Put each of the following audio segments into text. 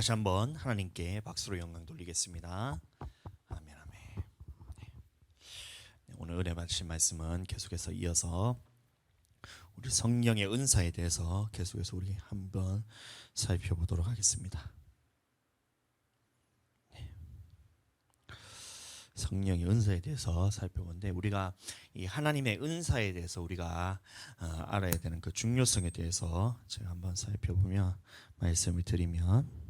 다시 한번 하나님께 박수로 영광 돌리겠습니다. 아멘, 아멘. 네, 오늘 은혜 받으신 말씀은 계속해서 이어서 우리 성령의 은사에 대해서 계속해서 우리 한번 살펴보도록 하겠습니다. 성령의 은사에 대해서 살펴보는데, 우리가 이 하나님의 은사에 대해서 우리가 알아야 되는 그 중요성에 대해서 제가 한번 살펴보면, 말씀을 드리면,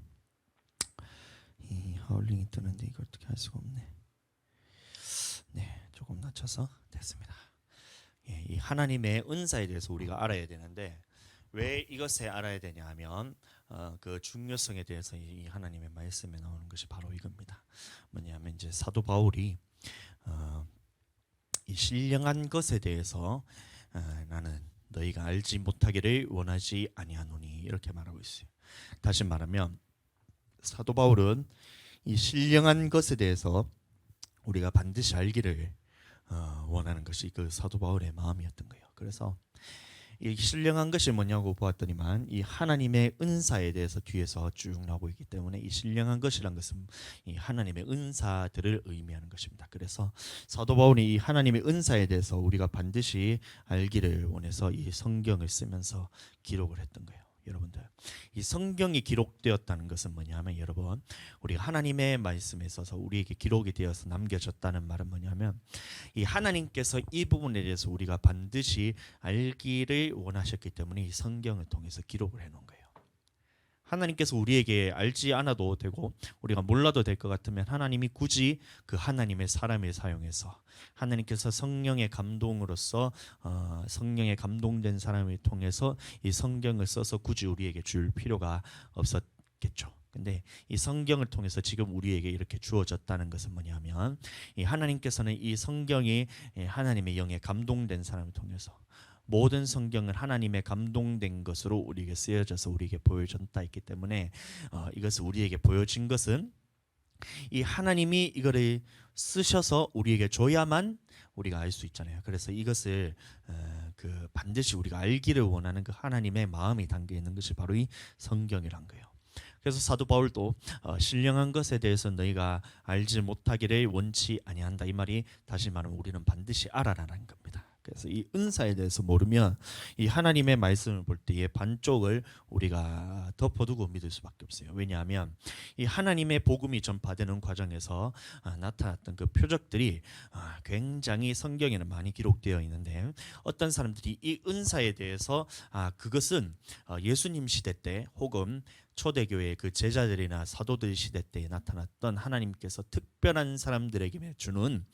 이 하울링이 뜨는데 이걸 어떻게 할 수가 없네. 네, 조금 낮춰서 됐습니다. 예, 이 하나님의 은사에 대해서 우리가 알아야 되는데, 왜 이것에 알아야 되냐 하면 그 중요성에 대해서 이 하나님의 말씀에 나오는 것이 바로 이겁니다. 뭐냐면 이제 사도 바울이 이 신령한 것에 대해서 나는 너희가 알지 못하기를 원하지 아니하노니 이렇게 말하고 있어요. 다시 말하면 사도 바울은 이 신령한 것에 대해서 우리가 반드시 알기를 원하는 것이 그 사도 바울의 마음이었던 거예요. 그래서 이 신령한 것이 뭐냐고 보았더니만 이 하나님의 은사에 대해서 뒤에서 쭉 나오고 있기 때문에, 이 신령한 것이란 것은 이 하나님의 은사들을 의미하는 것입니다. 그래서 사도 바울이 이 하나님의 은사에 대해서 우리가 반드시 알기를 원해서 이 성경을 쓰면서 기록을 했던 거예요. 여러분들, 이 성경이 기록되었다는 것은 뭐냐면, 여러분, 우리가 하나님의 말씀에 있어서 우리에게 기록이 되어서 남겨졌다는 말은 뭐냐면, 이 하나님께서 이 부분에 대해서 우리가 반드시 알기를 원하셨기 때문에 이 성경을 통해서 기록을 해놓은 거예요. 하나님께서 우리에게 알지 않아도 되고 우리가 몰라도 될 것 같으면 하나님이 굳이 그 하나님의 사람을 사용해서, 하나님께서 성령의 감동으로서 성령의 감동된 사람을 통해서 이 성경을 써서 굳이 우리에게 줄 필요가 없었겠죠. 근데 이 성경을 통해서 지금 우리에게 이렇게 주어졌다는 것은 뭐냐면, 이 하나님께서는 이 성경이 하나님의 영에 감동된 사람을 통해서 모든 성경은 하나님의 감동된 것으로 우리에게 쓰여져서 우리에게 보여졌다 했기 때문에 이것을 우리에게 보여진 것은 이 하나님이 이거를 쓰셔서 우리에게 줘야만 우리가 알 수 있잖아요. 그래서 이것을 그 반드시 우리가 알기를 원하는 그 하나님의 마음이 담겨 있는 것이 바로 이 성경이란 거예요. 그래서 사도 바울도 신령한 것에 대해서 너희가 알지 못하기를 원치 아니한다, 이 말이 다시 말하면 우리는 반드시 알아라는 겁니다. 그래서 이 은사에 대해서 모르면 이 하나님의 말씀을 볼 때의 반쪽을 우리가 덮어두고 믿을 수밖에 없어요. 왜냐하면 이 하나님의 복음이 전파되는 과정에서 나타났던 그 표적들이 굉장히 성경에는 많이 기록되어 있는데, 어떤 사람들이 이 은사에 대해서 그것은 예수님 시대 때 혹은 초대교회 그 제자들이나 사도들 시대 때 나타났던 하나님께서 특별한 사람들에게 주는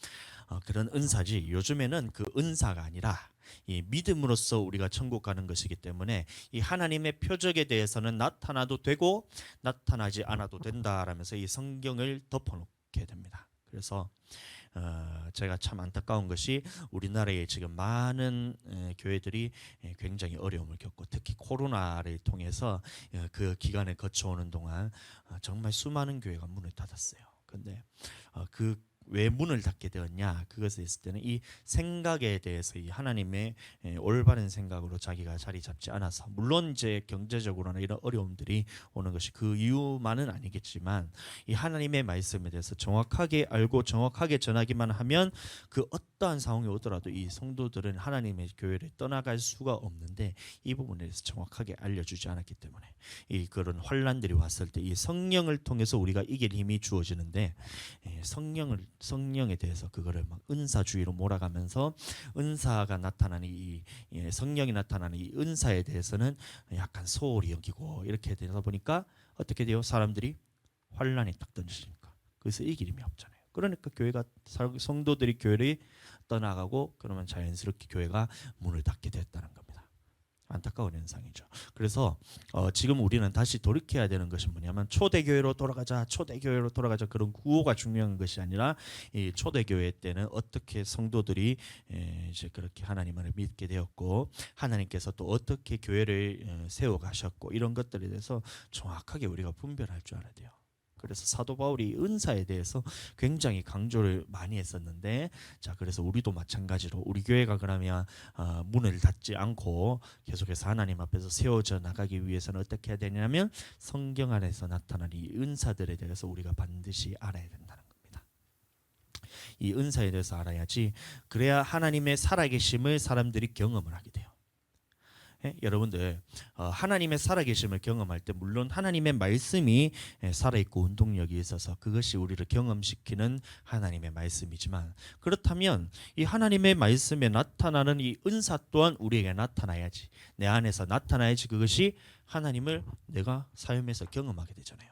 그런 은사지, 요즘에는 그 은사가 아니라 이 믿음으로써 우리가 천국 가는 것이기 때문에 이 하나님의 표적에 대해서는 나타나도 되고 나타나지 않아도 된다라면서 이 성경을 덮어놓게 됩니다. 그래서 제가 참 안타까운 것이 우리나라에 지금 많은 교회들이 굉장히 어려움을 겪고, 특히 코로나를 통해서 그 기간을 거쳐오는 동안 정말 수많은 교회가 문을 닫았어요. 근데 그 왜 문을 닫게 되었냐, 그것에 있을 때는 이 생각에 대해서 이 하나님의 올바른 생각으로 자기가 자리 잡지 않아서, 물론 이제 경제적으로나 이런 어려움들이 오는 것이 그 이유만은 아니겠지만, 이 하나님의 말씀에 대해서 정확하게 알고 정확하게 전하기만 하면 그 어떠한 상황이 오더라도 이 성도들은 하나님의 교회를 떠나갈 수가 없는데, 이 부분에 대해서 정확하게 알려주지 않았기 때문에 이 그런 환란들이 왔을 때 이 성령을 통해서 우리가 이길 힘이 주어지는데, 성령에 대해서 그거를 막 은사주의로 몰아가면서 은사가 나타나는 이 성령이 나타나는 이 은사에 대해서는 약간 소홀히 여기고 이렇게 되다 보니까 어떻게 돼요? 사람들이 환란이 딱 던지니까 그래서 이길 힘이 없잖아요. 그러니까 교회가, 성도들이 교회를 떠나가고, 그러면 자연스럽게 교회가 문을 닫게 됐다는 겁니다. 안타까운 현상이죠. 그래서 지금 우리는 다시 돌이켜야 되는 것이 뭐냐면, 초대교회로 돌아가자, 초대교회로 돌아가자, 그런 구호가 중요한 것이 아니라, 이 초대교회 때는 어떻게 성도들이 이제 그렇게 하나님을 믿게 되었고, 하나님께서 또 어떻게 교회를 세워가셨고, 이런 것들에 대해서 정확하게 우리가 분별할 줄 알아야 돼요. 그래서 사도 바울이 은사에 대해서 굉장히 강조를 많이 했었는데, 자 그래서 우리도 마찬가지로 우리 교회가 그러면 문을 닫지 않고 계속해서 하나님 앞에서 세워져 나가기 위해서는 어떻게 해야 되냐면 성경 안에서 나타난 이 은사들에 대해서 우리가 반드시 알아야 된다는 겁니다. 이 은사에 대해서 알아야지, 그래야 하나님의 살아계심을 사람들이 경험을 하게 돼요. 여러분들 하나님의 살아계심을 경험할 때 물론 하나님의 말씀이 살아있고 운동력이 있어서 그것이 우리를 경험시키는 하나님의 말씀이지만, 그렇다면 이 하나님의 말씀에 나타나는 이 은사 또한 우리에게 나타나야지, 내 안에서 나타나야지 그것이 하나님을 내가 삶에서 경험하게 되잖아요.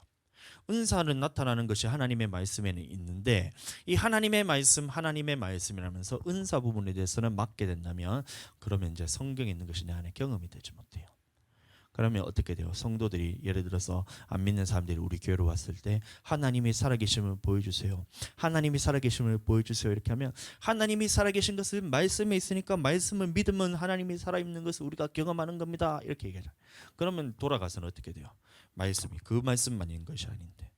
은사는 나타나는 것이 하나님의 말씀에는 있는데, 이 하나님의 말씀이라면서 은사 부분에 대해서는 맡게 된다면, 그러면 이제 성경에 있는 것이 내 안에 경험이 되지 못해요. 그러면 어떻게 돼요? 성도들이 예를 들어서 안 믿는 사람들이 우리 교회로 왔을 때 하나님이 살아계심을 보여주세요, 하나님이 살아계심을 보여주세요 이렇게 하면, 하나님이 살아계신 것은 말씀에 있으니까 말씀을 믿으면 하나님이 살아있는 것을 우리가 경험하는 겁니다 이렇게 얘기하죠. 그러면 돌아가서는 어떻게 돼요? 말씀이 그 말씀만 있는 것이 아닌데,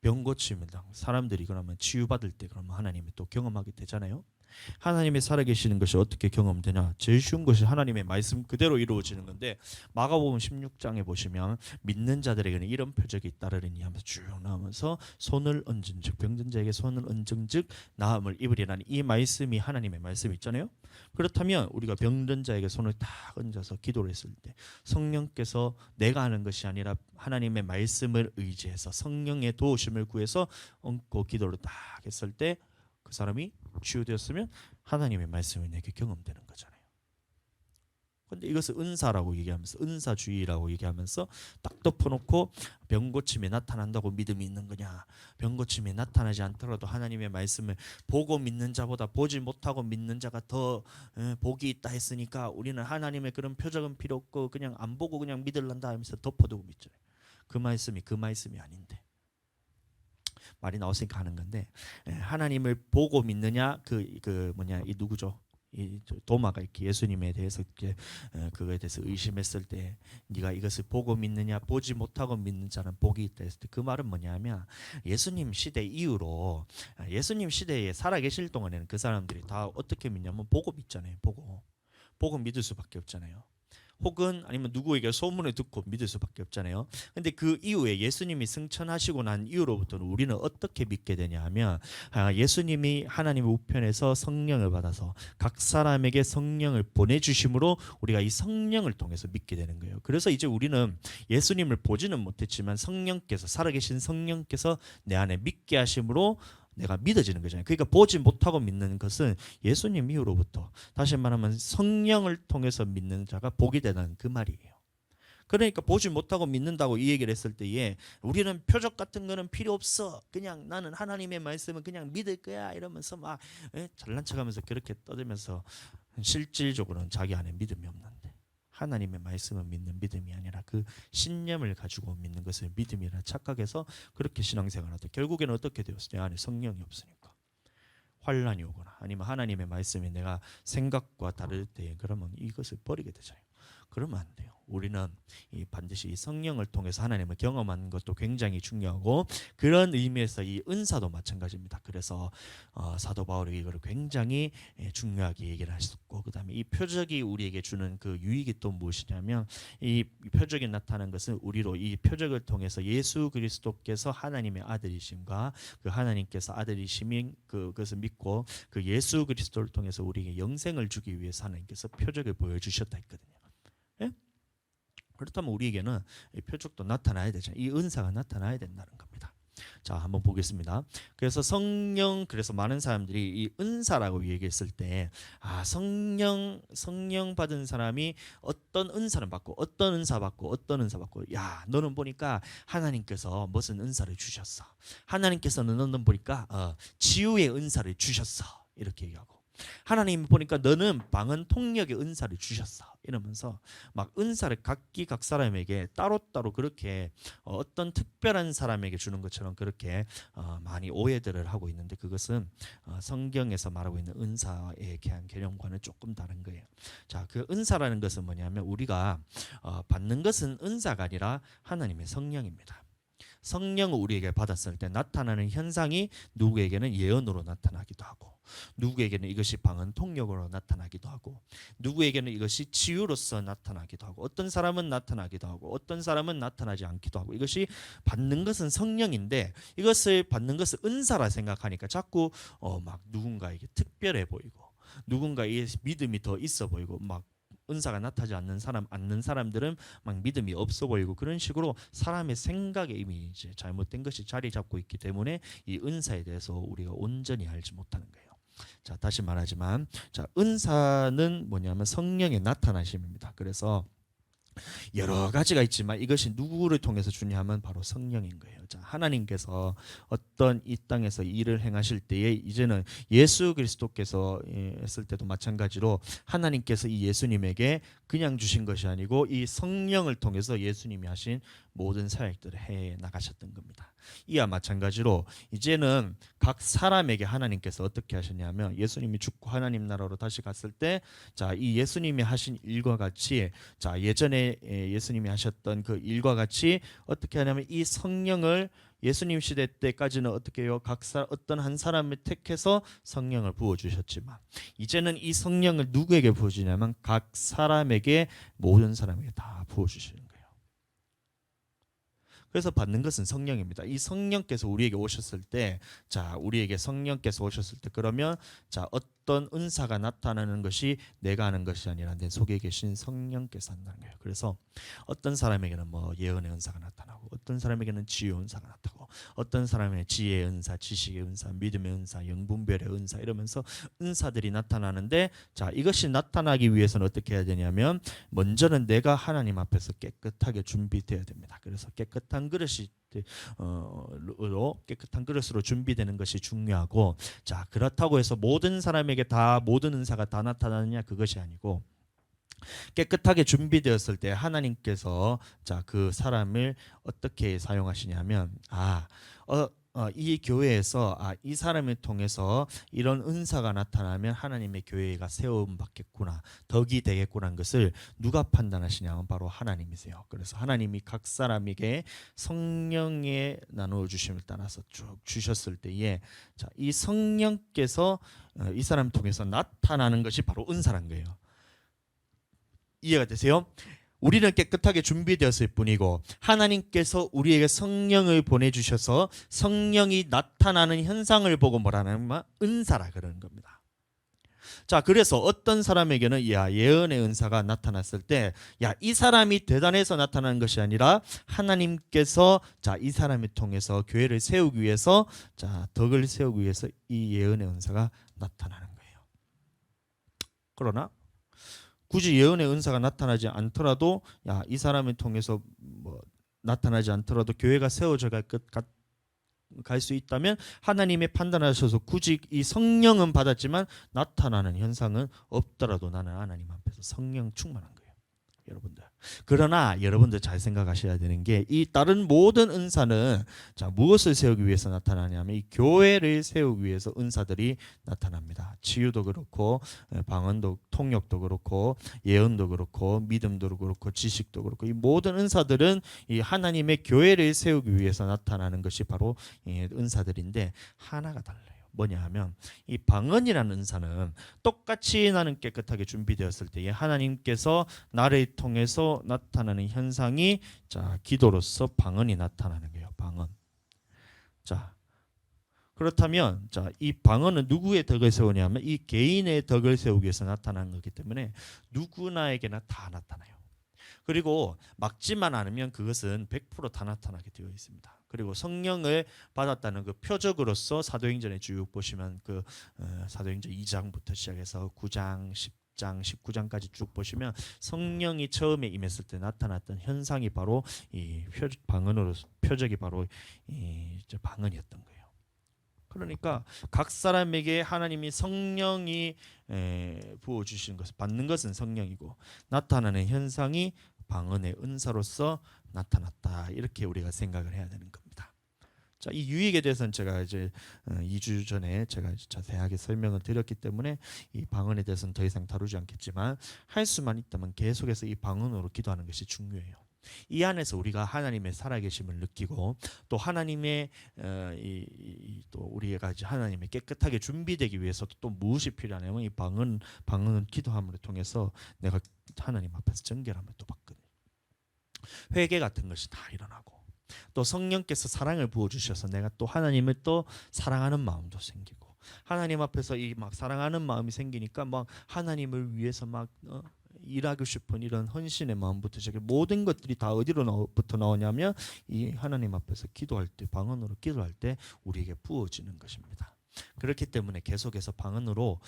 병 고치면 사람들이 그러면 치유받을 때 그러면 하나님이 또 경험하게 되잖아요. 하나님이 살아계시는 것이 어떻게 경험되냐? 제일 쉬운 것이 하나님의 말씀 그대로 이루어지는 건데, 마가복음 16장에 보시면 믿는 자들에게는 이런 표적이 잇따르리니 하면서 쭉 나오면서 손을 얹은 즉 병든 자에게 손을 얹은 즉 나음을 입으리라는 이 말씀이 하나님의 말씀이 있잖아요. 그렇다면 우리가 병든 자에게 손을 딱 얹어서 기도를 했을 때 성령께서 내가 하는 것이 아니라 하나님의 말씀을 의지해서 성령의 도우심을 구해서 얹고 기도를 딱 했을 때 그 사람이 치유되었으면 하나님의 말씀이 내게 경험되는 거잖아요. 근데 이것을 은사라고 얘기하면서, 은사주의라고 얘기하면서 딱 덮어놓고 병 고침이 나타난다고 믿음이 있는 거냐? 병 고침이 나타나지 않더라도 하나님의 말씀을 보고 믿는 자보다 보지 못하고 믿는 자가 더 복이 있다 했으니까 우리는 하나님의 그런 표적은 필요 없고 그냥 안 보고 그냥 믿을란다 하면서 덮어두고 믿잖아요. 그 말씀이 아닌데, 말이 나왔으니까 하는 건데, 하나님을 보고 믿느냐, 이 누구죠? 이 도마가 이렇게 예수님에 대해서 이렇게 그거에 대해서 의심했을 때, 네가 이것을 보고 믿느냐 보지 못하고 믿는 자는 복이 있다 했을 때, 그 말은 뭐냐면 예수님 시대 이후로 예수님 시대에 살아계실 동안에는 그 사람들이 다 어떻게 믿냐면 보고 믿잖아요. 보고 믿을 수밖에 없잖아요. 혹은 아니면 누구에게 소문을 듣고 믿을 수밖에 없잖아요. 근데 그 이후에 예수님이 승천하시고 난 이후로부터는 우리는 어떻게 믿게 되냐 하면, 예수님이 하나님의 우편에서 성령을 받아서 각 사람에게 성령을 보내주심으로 우리가 이 성령을 통해서 믿게 되는 거예요. 그래서 이제 우리는 예수님을 보지는 못했지만 성령께서, 살아계신 성령께서 내 안에 믿게 하심으로 내가 믿어지는 거잖아요. 그러니까 보지 못하고 믿는 것은 예수님 이후로부터, 다시 말하면 성령을 통해서 믿는 자가 복이 되는 그 말이에요. 그러니까 보지 못하고 믿는다고 이 얘기를 했을 때에 우리는 표적 같은 거는 필요 없어, 그냥 나는 하나님의 말씀은 그냥 믿을 거야 이러면서 막 잘난 척하면서 그렇게 떠들면서 실질적으로는 자기 안에 믿음이 없는데, 하나님의 말씀을 믿는 믿음이 아니라 그 신념을 가지고 믿는 것을 믿음이라 착각해서 그렇게 신앙생활을 하다 결국에는 어떻게 되었어요? 내 안에 성령이 없으니까 환란이 오거나 아니면 하나님의 말씀이 내가 생각과 다를 때, 그러면 이것을 버리게 되잖아요. 그러면 안 돼요. 우리는 반드시 이 성령을 통해서 하나님을 경험하는 것도 굉장히 중요하고, 그런 의미에서 이 은사도 마찬가지입니다. 그래서 사도 바울이 이걸 굉장히 중요하게 얘기를 하셨고, 그 다음에 이 표적이 우리에게 주는 그 유익이 또 무엇이냐면, 이 표적이 나타나는 것은 우리로 이 표적을 통해서 예수 그리스도께서 하나님의 아들이심과 그 하나님께서 아들이심인 그것을 믿고 그 예수 그리스도를 통해서 우리에게 영생을 주기 위해서 하나님께서 표적을 보여주셨다 했거든요. 예? 그렇다면 우리에게는 이 표적도 나타나야 되잖아요. 이 은사가 나타나야 된다는 겁니다. 자, 한번 보겠습니다. 그래서 그래서 많은 사람들이 이 은사라고 얘기했을 때, 성령 받은 사람이 어떤 은사를 받고 어떤 은사 받고 야, 너는 보니까 하나님께서 무슨 은사를 주셨어. 하나님께서는 너는 보니까 치유의 은사를 주셨어. 이렇게 얘기하고, 하나님 보니까 너는 방언 통역의 은사를 주셨어 이러면서 막 은사를 각 사람에게 따로따로 그렇게 어떤 특별한 사람에게 주는 것처럼 그렇게 많이 오해들을 하고 있는데, 그것은 성경에서 말하고 있는 은사에 대한 개념과는 조금 다른 거예요. 자, 그 은사라는 것은 뭐냐면 우리가 받는 것은 은사가 아니라 하나님의 성령입니다. 성령을 우리에게 받았을 때 나타나는 현상이 누구에게는 예언으로 나타나기도 하고, 누구에게는 이것이 방언 통역으로 나타나기도 하고, 누구에게는 이것이 치유로서 나타나기도 하고, 어떤 사람은 나타나기도 하고, 어떤 사람은 나타나지 않기도 하고. 이것이 받는 것은 성령인데 이것을 받는 것을 은사라 생각하니까 자꾸 막 누군가에게 특별해 보이고, 누군가의 믿음이 더 있어 보이고, 막 은사가 나타나지 않는 사람들은 막 믿음이 없어 보이고, 그런 식으로 사람의 생각에 이미 이제 잘못된 것이 자리 잡고 있기 때문에 이 은사에 대해서 우리가 온전히 알지 못하는 거예요. 자, 다시 말하지만, 자, 은사는 뭐냐면 성령의 나타나심입니다. 그래서 여러 가지가 있지만 이것이 누구를 통해서 주냐면 바로 성령인 거예요. 자, 하나님께서 어떤 이 땅에서 일을 행하실 때에 이제는 예수 그리스도께서 했을 때도 마찬가지로 하나님께서 이 예수님에게 그냥 주신 것이 아니고 이 성령을 통해서 예수님이 하신 모든 사역들을 해 나가셨던 겁니다. 이와 마찬가지로 이제는 각 사람에게 하나님께서 어떻게 하셨냐면, 예수님이 죽고 하나님 나라로 다시 갔을 때, 자, 이 예수님이 하신 일과 같이, 자, 예전에 예수님이 하셨던 그 일과 같이 어떻게 하냐면 이 성령을 예수님 시대 때까지는 어떻게 해요? 어떤 한 사람을 택해서 성령을 부어 주셨지만 이제는 이 성령을 누구에게 부어 주냐면 각 사람에게, 모든 사람에게 다 부어 주시는 거예요. 그래서 받는 것은 성령입니다. 이 성령께서 우리에게 오셨을 때, 자, 우리에게 성령께서 오셨을 때, 그러면 자, 어떤 은사가 나타나는 것이 내가 하는 것이 아니라 내 속에 계신 성령께서 한다는 거예요. 그래서 어떤 사람에게는 뭐 예언의 은사가 나타나고, 어떤 사람에게는 치유 은사가 나타나고, 어떤 사람에게는 지혜의 은사, 지식의 은사, 믿음의 은사, 영분별의 은사, 이러면서 은사들이 나타나는데, 자, 이것이 나타나기 위해서는 어떻게 해야 되냐면 먼저는 내가 하나님 앞에서 깨끗하게 준비되어야 됩니다. 그래서 깨끗한 깨끗한 그릇으로 준비되는 것이 중요하고, 자, 그렇다고 해서 모든 사람에게 다 모든 은사가 다 나타나느냐, 그것이 아니고, 깨끗하게 준비되었을 때 하나님께서 자, 그 사람을 어떻게 사용하시냐면, 이 교회에서 이 사람을 통해서 이런 은사가 나타나면 하나님의 교회가 세움 받겠구나, 덕이 되겠구나는 것을 누가 판단하시냐면 바로 하나님이세요. 그래서 하나님이 각 사람에게 성령의 나누어 주심을 따라서 쭉 주셨을 때에, 자, 이 성령께서 이 사람 통해서 나타나는 것이 바로 은사란 거예요. 이해가 되세요? 우리는 깨끗하게 준비되었을 뿐이고 하나님께서 우리에게 성령을 보내주셔서 성령이 나타나는 현상을 보고 뭐라는 말? 은사라 그러는 겁니다. 자, 그래서 어떤 사람에게는 예언의 은사가 나타났을 때, 이 사람이 대단해서 나타나는 것이 아니라 하나님께서 자, 이 사람을 통해서 교회를 세우기 위해서, 자, 덕을 세우기 위해서 이 예언의 은사가 나타나는 거예요. 그러나 굳이 예언의 은사가 나타나지 않더라도, 이 사람을 통해서 뭐 나타나지 않더라도 교회가 세워져 갈 수 있다면 하나님의 판단하셔서 굳이 이 성령은 받았지만 나타나는 현상은 없더라도 나는 하나님 앞에서 성령 충만한 거예요, 여러분들. 그러나 여러분들 잘 생각하셔야 되는 게, 이 다른 모든 은사는 자, 무엇을 세우기 위해서 나타나냐면 이 교회를 세우기 위해서 은사들이 나타납니다. 치유도 그렇고, 방언도, 통역도 그렇고, 예언도 그렇고, 믿음도 그렇고, 지식도 그렇고, 이 모든 은사들은 이 하나님의 교회를 세우기 위해서 나타나는 것이 바로 이 은사들인데, 하나가 달라요. 뭐냐 하면 이 방언이라는 은사는 똑같이 나는 깨끗하게 준비되었을 때에 하나님께서 나를 통해서 나타나는 현상이, 자, 기도로서 방언이 나타나는 거예요. 방언. 자, 그렇다면 자, 이 방언은 누구의 덕을 세우냐면 이 개인의 덕을 세우기 위해서 나타나는 거기 때문에 누구나에게나 다 나타나요. 그리고 막지만 않으면 그것은 100% 다 나타나게 되어 있습니다. 그리고 성령을 받았다는 그 표적으로서 사도행전에 쭉 보시면 그 사도행전 2장부터 시작해서 9장, 10장, 19장까지 쭉 보시면 성령이 처음에 임했을 때 나타났던 현상이 바로 이 표적이 바로 이 방언이었던 거예요. 그러니까 각 사람에게 하나님이 성령이 부어 주시는 것을 받는 것은 성령이고, 나타나는 현상이 방언의 은사로서 나타났다, 이렇게 우리가 생각을 해야 되는 겁니다. 자, 이 유익에 대해서는 제가 이제 2주 전에 제가 자세하게 설명을 드렸기 때문에 이 방언에 대해서는 더 이상 다루지 않겠지만, 할 수만 있다면 계속해서 이 방언으로 기도하는 것이 중요해요. 이 안에서 우리가 하나님의 살아계심을 느끼고 또 하나님의 또 우리가 이제 하나님의 깨끗하게 준비되기 위해서도 또 무엇이 필요하냐면 이 방언은 기도함을 통해서 내가 하나님 앞에서 정결함을 또 받거든요. 회개 같은 것이 다 일어나고 또 성령께서 사랑을 부어 주셔서 내가 또 하나님을 또 사랑하는 마음도 생기고 하나님 앞에서 이 막 사랑하는 마음이 생기니까 막 하나님을 위해서 막 일하고 싶은 이런 헌신의 마음부터 시작해 모든 것들이 다 어디로부터 나오냐면 이 하나님 앞에서 기도할 때 방언으로 기도할 때 우리에게 부어지는 것입니다. 그렇기 때문에 계속해서 방언으로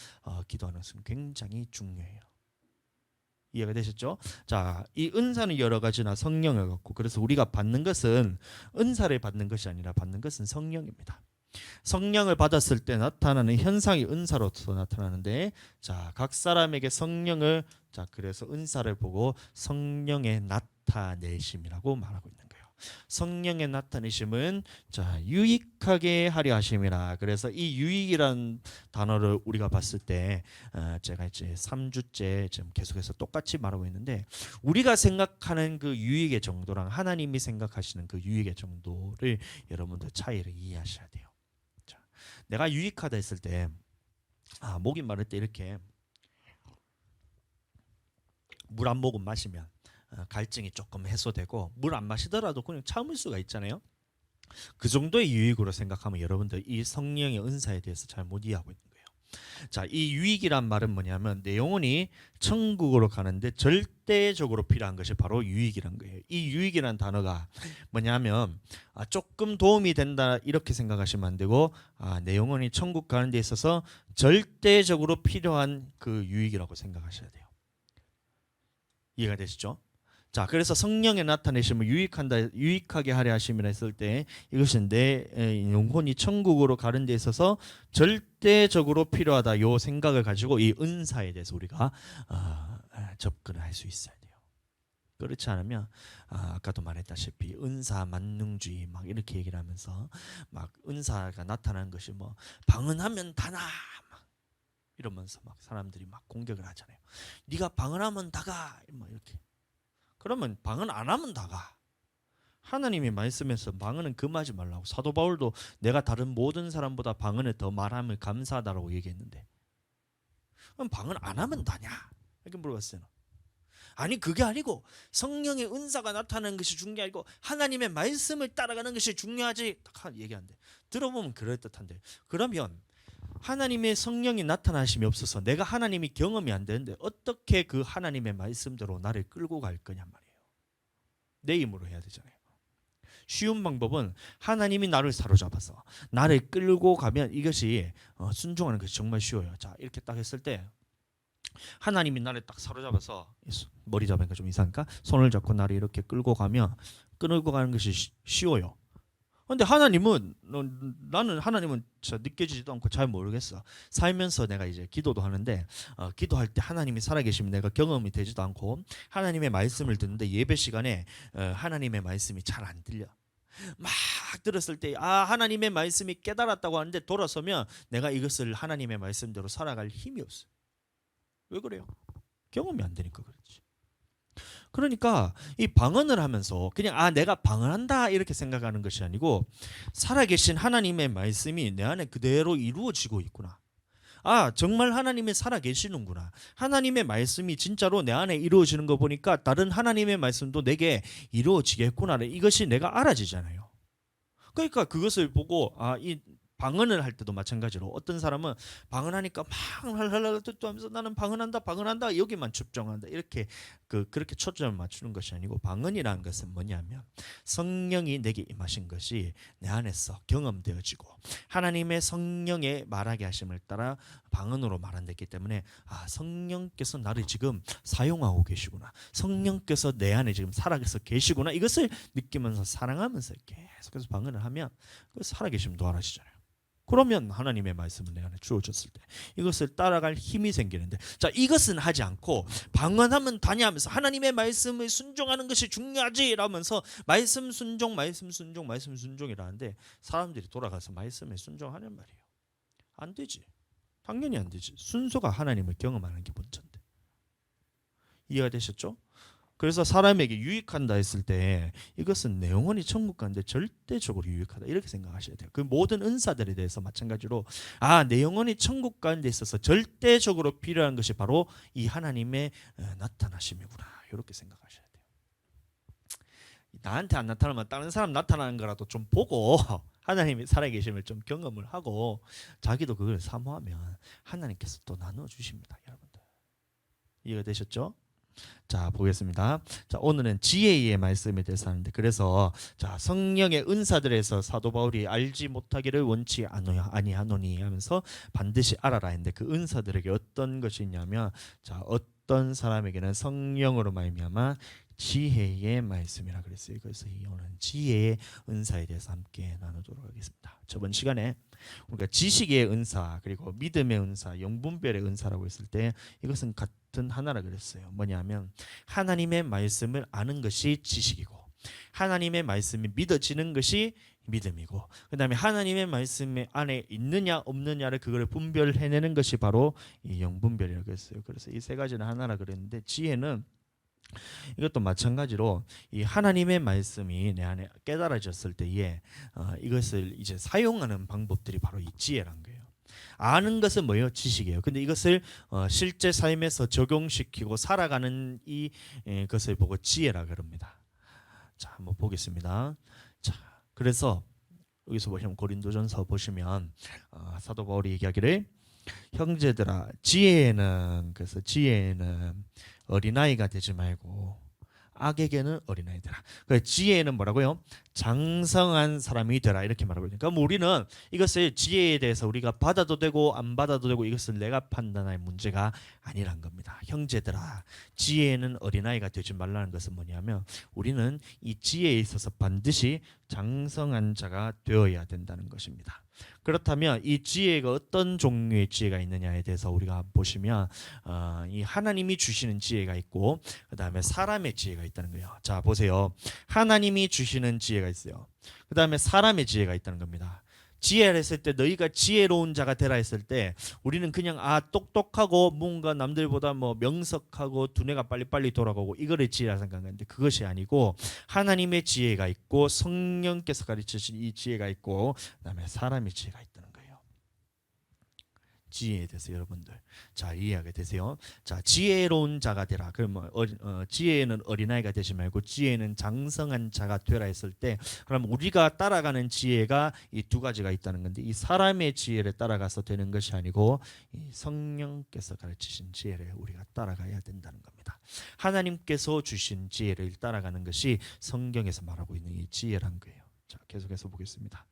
기도하는 것은 굉장히 중요해요. 이해가 되셨죠? 자, 이 은사는 여러 가지나 성령을 갖고 그래서 우리가 받는 것은 은사를 받는 것이 아니라 받는 것은 성령입니다. 성령을 받았을 때 나타나는 현상이 은사로서 나타나는데 자, 각 사람에게 성령을 자, 그래서 은사를 보고 성령의 나타내심이라고 말하고 있는 거예요. 성령의 나타내심은 자, 유익하게 하려 하심이라. 그래서 이 유익이란 단어를 우리가 봤을 때 제가 이제 3주째 지금 계속해서 똑같이 말하고 있는데 우리가 생각하는 그 유익의 정도랑 하나님이 생각하시는 그 유익의 정도를 여러분들 차이를 이해하셔야 돼요. 내가 유익하다 했을 때 목이 마를 때 이렇게 물 한 모금 마시면 갈증이 조금 해소되고 물 안 마시더라도 그냥 참을 수가 있잖아요. 그 정도의 유익으로 생각하면 여러분들 이 성령의 은사에 대해서 잘못 이해하고 있는 거예요. 자, 이 유익이란 말은 뭐냐면 내 영혼이 천국으로 가는데 절대적으로 필요한 것이 바로 유익이란 거예요. 이 유익이란 단어가 뭐냐면 조금 도움이 된다 이렇게 생각하시면 안 되고 내 영혼이 천국 가는 데 있어서 절대적으로 필요한 그 유익이라고 생각하셔야 돼요. 이해가 되시죠? 자, 그래서 성령의 나타내심을 유익하게 하려 하심이라 했을 때 이것은 내 영혼이 천국으로 가는 데 있어서 절대적으로 필요하다 요 생각을 가지고 이 은사에 대해서 우리가 접근을 할 수 있어야 돼요. 그렇지 않으면 아까도 말했다시피 은사 만능주의 막 이렇게 얘기를 하면서 막 은사가 나타나는 것이 뭐 방언하면 다나 막 이러면서 막 사람들이 막 공격을 하잖아요. 네가 방언하면 다가 뭐 이렇게. 그러면 방언 안 하면 다가. 하나님이 말씀에서 방언은 금하지 말라고. 사도 바울도 내가 다른 모든 사람보다 방언을 더 말하면 감사하다라고 얘기했는데 그럼 방언 안 하면 다냐? 이렇게 물어봤어요. 아니 그게 아니고 성령의 은사가 나타나는 것이 중요하고 하나님의 말씀을 따라가는 것이 중요하지 딱 얘기한대. 들어보면 그럴듯한데 그러면 하나님의 성령이 나타나심이 없어서 내가 하나님이 경험이 안 되는데 어떻게 그 하나님의 말씀대로 나를 끌고 갈 거냔 말이에요. 내 힘으로 해야 되잖아요. 쉬운 방법은 하나님이 나를 사로잡아서 나를 끌고 가면 이것이 순종하는 것이 정말 쉬워요. 자, 이렇게 딱 했을 때 하나님이 나를 딱 사로잡아서 머리 잡으니까 좀 이상한가? 손을 잡고 나를 이렇게 끌고 가는 것이 쉬워요. 근데 하나님은 나는 하나님은 느껴지지도 않고 잘 모르겠어. 살면서 내가 이제 기도도 하는데 기도할 때 하나님이 살아계시면 내가 경험이 되지도 않고 하나님의 말씀을 듣는데 예배 시간에 하나님의 말씀이 잘 안 들려. 막 들었을 때 하나님의 말씀이 깨달았다고 하는데 돌아서면 내가 이것을 하나님의 말씀대로 살아갈 힘이 없어. 왜 그래요? 경험이 안 되니까 그렇지. 그러니까 이 방언을 하면서 그냥 내가 방언한다 이렇게 생각하는 것이 아니고 살아계신 하나님의 말씀이 내 안에 그대로 이루어지고 있구나. 정말 하나님이 살아계시는구나. 하나님의 말씀이 진짜로 내 안에 이루어지는 거 보니까 다른 하나님의 말씀도 내게 이루어지겠구나. 이것이 내가 알아지잖아요. 그러니까 그것을 보고 이 방언을 할 때도 마찬가지로 어떤 사람은 방언하니까 막 할랄랄 하면서 나는 방언한다 여기만 집중한다 이렇게 그렇게 초점을 맞추는 것이 아니고 방언이라는 것은 뭐냐면 성령이 내게 임하신 것이 내 안에서 경험되어지고 하나님의 성령의 말하게 하심을 따라 방언으로 말한다기 때문에 성령께서 나를 지금 사용하고 계시구나. 성령께서 내 안에 지금 살아계서 계시구나. 이것을 느끼면서 사랑하면서 계속해서 방언을 하면 살아계심도 알아지잖아요. 그러면 하나님의 말씀을 내 안에 주어졌을 때 이것을 따라갈 힘이 생기는데 자 이것은 하지 않고 방언하면 다냐면서 하나님의 말씀을 순종하는 것이 중요하지 라면서 말씀 순종이라는데 사람들이 돌아가서 말씀에 순종하는 말이에요. 안 되지. 당연히 안 되지. 순서가 하나님을 경험하는 게 먼저인데. 이해가 되셨죠? 그래서 사람에게 유익한다 했을 때 이것은 내 영혼이 천국 가는데 절대적으로 유익하다 이렇게 생각하셔야 돼요. 그 모든 은사들에 대해서 마찬가지로 내 영혼이 천국 가는 데 있어서 절대적으로 필요한 것이 바로 이 하나님의 나타나심이구나 이렇게 생각하셔야 돼요. 나한테 안 나타나면 다른 사람 나타나는 거라도 좀 보고 하나님이 살아계심을 좀 경험을 하고 자기도 그걸 사모하면 하나님께서 또 나눠주십니다. 여러분들 이해가 되셨죠? 자 보겠습니다. 자 오늘은 지혜의 말씀에 대해서 하는데 그래서 자 성령의 은사들에서 사도 바울이 알지 못하기를 원치 아니하노니 하면서 반드시 알아라 했는데 그 은사들에게 어떤 것이 있냐면 자 어떤 사람에게는 성령으로 말미암아 지혜의 말씀이라 그랬어요. 그래서 오늘은 지혜의 은사에 대해서 함께 나누도록 하겠습니다. 저번 시간에 우리가 지식의 은사 그리고 믿음의 은사, 영분별의 은사라고 했을 때 이것은 같은 하나라 그랬어요. 뭐냐면 하나님의 말씀을 아는 것이 지식이고 하나님의 말씀이 믿어지는 것이 믿음이고 그 다음에 하나님의 말씀 안에 있느냐 없느냐를 그걸 분별해내는 것이 바로 이 영분별이라고 했어요. 그래서 이 세 가지는 하나라 그랬는데 지혜는 이것도 마찬가지로 이 하나님의 말씀이 내 안에 깨달아졌을 때에 이것을 이제 사용하는 방법들이 바로 이 지혜란 거예요. 아는 것은 뭐예요? 지식이에요. 근데 이것을 실제 삶에서 적용시키고 살아가는 이 것을 보고 지혜라 그럽니다. 자, 한번 보겠습니다. 자, 그래서 여기서 보시면 고린도전서 보시면 사도 바울이 얘기하기를 형제들아 그래서 지혜에는 어린아이가 되지 말고 악에게는 어린아이들아. 그 지혜는 뭐라고요? 장성한 사람이 되라 이렇게 말하고 있으니까 우리는 이것을 지혜에 대해서 우리가 받아도 되고 안 받아도 되고 이것을 내가 판단할 문제가 아니란 겁니다. 형제들아 지혜에는 어린아이가 되지 말라는 것은 뭐냐면 우리는 이 지혜에 있어서 반드시 장성한 자가 되어야 된다는 것입니다. 그렇다면 이 지혜가 어떤 종류의 지혜가 있느냐에 대해서 우리가 보시면 이 하나님이 주시는 지혜가 있고 그 다음에 사람의 지혜가 있다는 거예요. 자 보세요. 하나님이 주시는 지혜가 있어요. 그 다음에 사람의 지혜가 있다는 겁니다. 지혜를 했을 때 너희가 지혜로운 자가 되라 했을 때 우리는 그냥 똑똑하고 뭔가 남들보다 뭐 명석하고 두뇌가 빨리빨리 돌아가고 이거를 지혜라 생각하는데 그것이 아니고 하나님의 지혜가 있고 성령께서 가르치신 이 지혜가 있고 그다음에 사람의 지혜가 있다는 거예요. 지혜에 대해서 여러분들 잘 이해하게 되세요. 자 지혜로운 자가 되라. 그럼 지혜는 어린아이가 되지 말고 지혜는 장성한 자가 되라 했을 때 그럼 우리가 따라가는 지혜가 이 두 가지가 있다는 건데 이 사람의 지혜를 따라가서 되는 것이 아니고 이 성령께서 가르치신 지혜를 우리가 따라가야 된다는 겁니다. 하나님께서 주신 지혜를 따라가는 것이 성경에서 말하고 있는 이 지혜란 거예요. 자 계속해서 보겠습니다.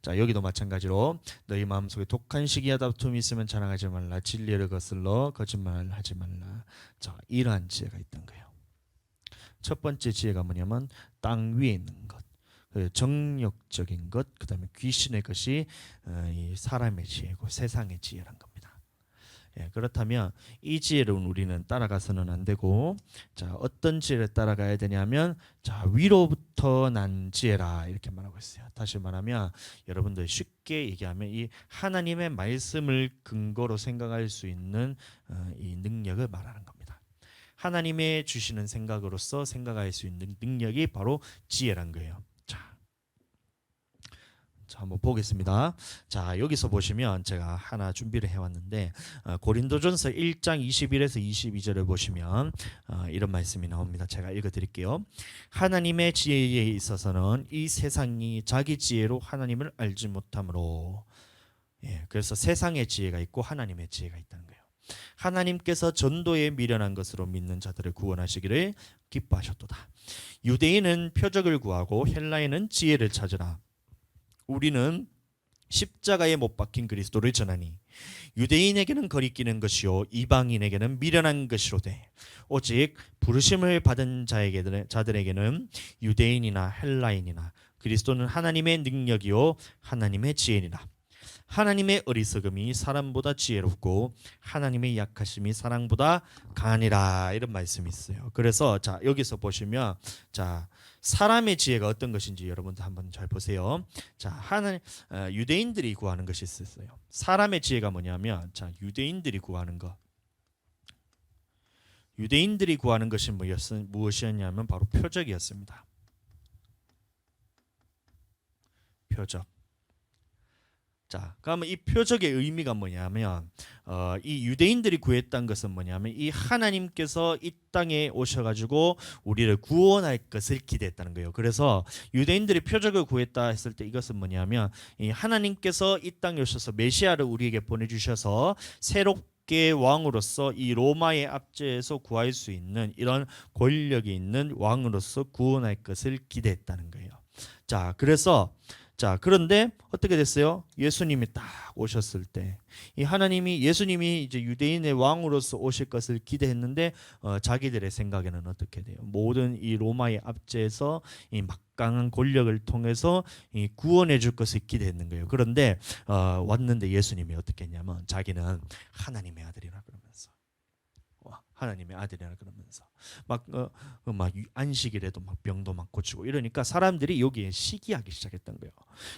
자 여기도 마찬가지로 너희 마음속에 독한 시기와 다툼이 있으면 자랑하지 말라. 진리를 거슬러 거짓말하지 말라. 자 이러한 지혜가 있던 거예요. 첫 번째 지혜가 뭐냐면 땅 위에 있는 것, 정욕적인 것, 그 다음에 귀신의 것이 이 사람의 지혜고 세상의 지혜란 겁니다. 그렇다면 이 지혜를 우리는 따라가서는 안 되고 자 어떤 지혜를 따라가야 되냐면 자 위로부터 난 지혜라 이렇게 말하고 있어요. 다시 말하면 여러분들 쉽게 얘기하면 이 하나님의 말씀을 근거로 생각할 수 있는 이 능력을 말하는 겁니다. 하나님의 주시는 생각으로서 생각할 수 있는 능력이 바로 지혜란 거예요. 자, 한번 보겠습니다. 자, 여기서 보시면 제가 하나 준비를 해왔는데 고린도전서 1장 21에서 22절을 보시면 이런 말씀이 나옵니다. 제가 읽어드릴게요. 하나님의 지혜에 있어서는 이 세상이 자기 지혜로 하나님을 알지 못하므로 그래서 세상의 지혜가 있고 하나님의 지혜가 있다는 거예요. 하나님께서 전도에 미련한 것으로 믿는 자들을 구원하시기를 기뻐하셨도다. 유대인은 표적을 구하고 헬라인은 지혜를 찾으라. 우리는 십자가에 못 박힌 그리스도를 전하니 유대인에게는 거리끼는 것이요 이방인에게는 미련한 것이로되 오직 부르심을 받은 자들에게는 유대인이나 헬라인이나 그리스도는 하나님의 능력이요 하나님의 지혜니라. 하나님의 어리석음이 사람보다 지혜롭고 하나님의 약하심이 사람보다 강하니라 이런 말씀이 있어요. 그래서 자 여기서 보시면 자 사람의 지혜가 어떤 것인지 여러분들 한번 잘 보세요. 자 유대인들이 구하는 것이 있었어요. 사람의 지혜가 뭐냐면 자 유대인들이 구하는 것. 유대인들이 구하는 것이 무엇이었냐면 바로 표적이었습니다. 표적. 자, 그러면 이 표적의 의미가 뭐냐면 이 유대인들이 구했던 것은 뭐냐면 이 하나님께서 이 땅에 오셔가지고 우리를 구원할 것을 기대했다는 거예요. 그래서 유대인들이 표적을 구했다 했을 때 이것은 뭐냐면 이 하나님께서 이 땅에 오셔서 메시아를 우리에게 보내주셔서 새롭게 왕으로서 이 로마의 압제에서 구할 수 있는 이런 권력이 있는 왕으로서 구원할 것을 기대했다는 거예요. 자, 그런데 어떻게 됐어요? 예수님이 딱 오셨을 때 이 예수님이 이제 유대인의 왕으로서 오실 것을 기대했는데 자기들의 생각에는 어떻게 돼요? 모든 이 로마의 압제에서 이 막강한 권력을 통해서 이 구원해 줄 것을 기대했는 거예요. 그런데 왔는데 예수님이 어떻게 했냐면 자기는 하나님의 아들이라 그러면서 하나님의 아들이라 그러면서 막 안식일에도 막 병도 막 고치고 이러니까 사람들이 여기에 시기하기 시작했던 거예요.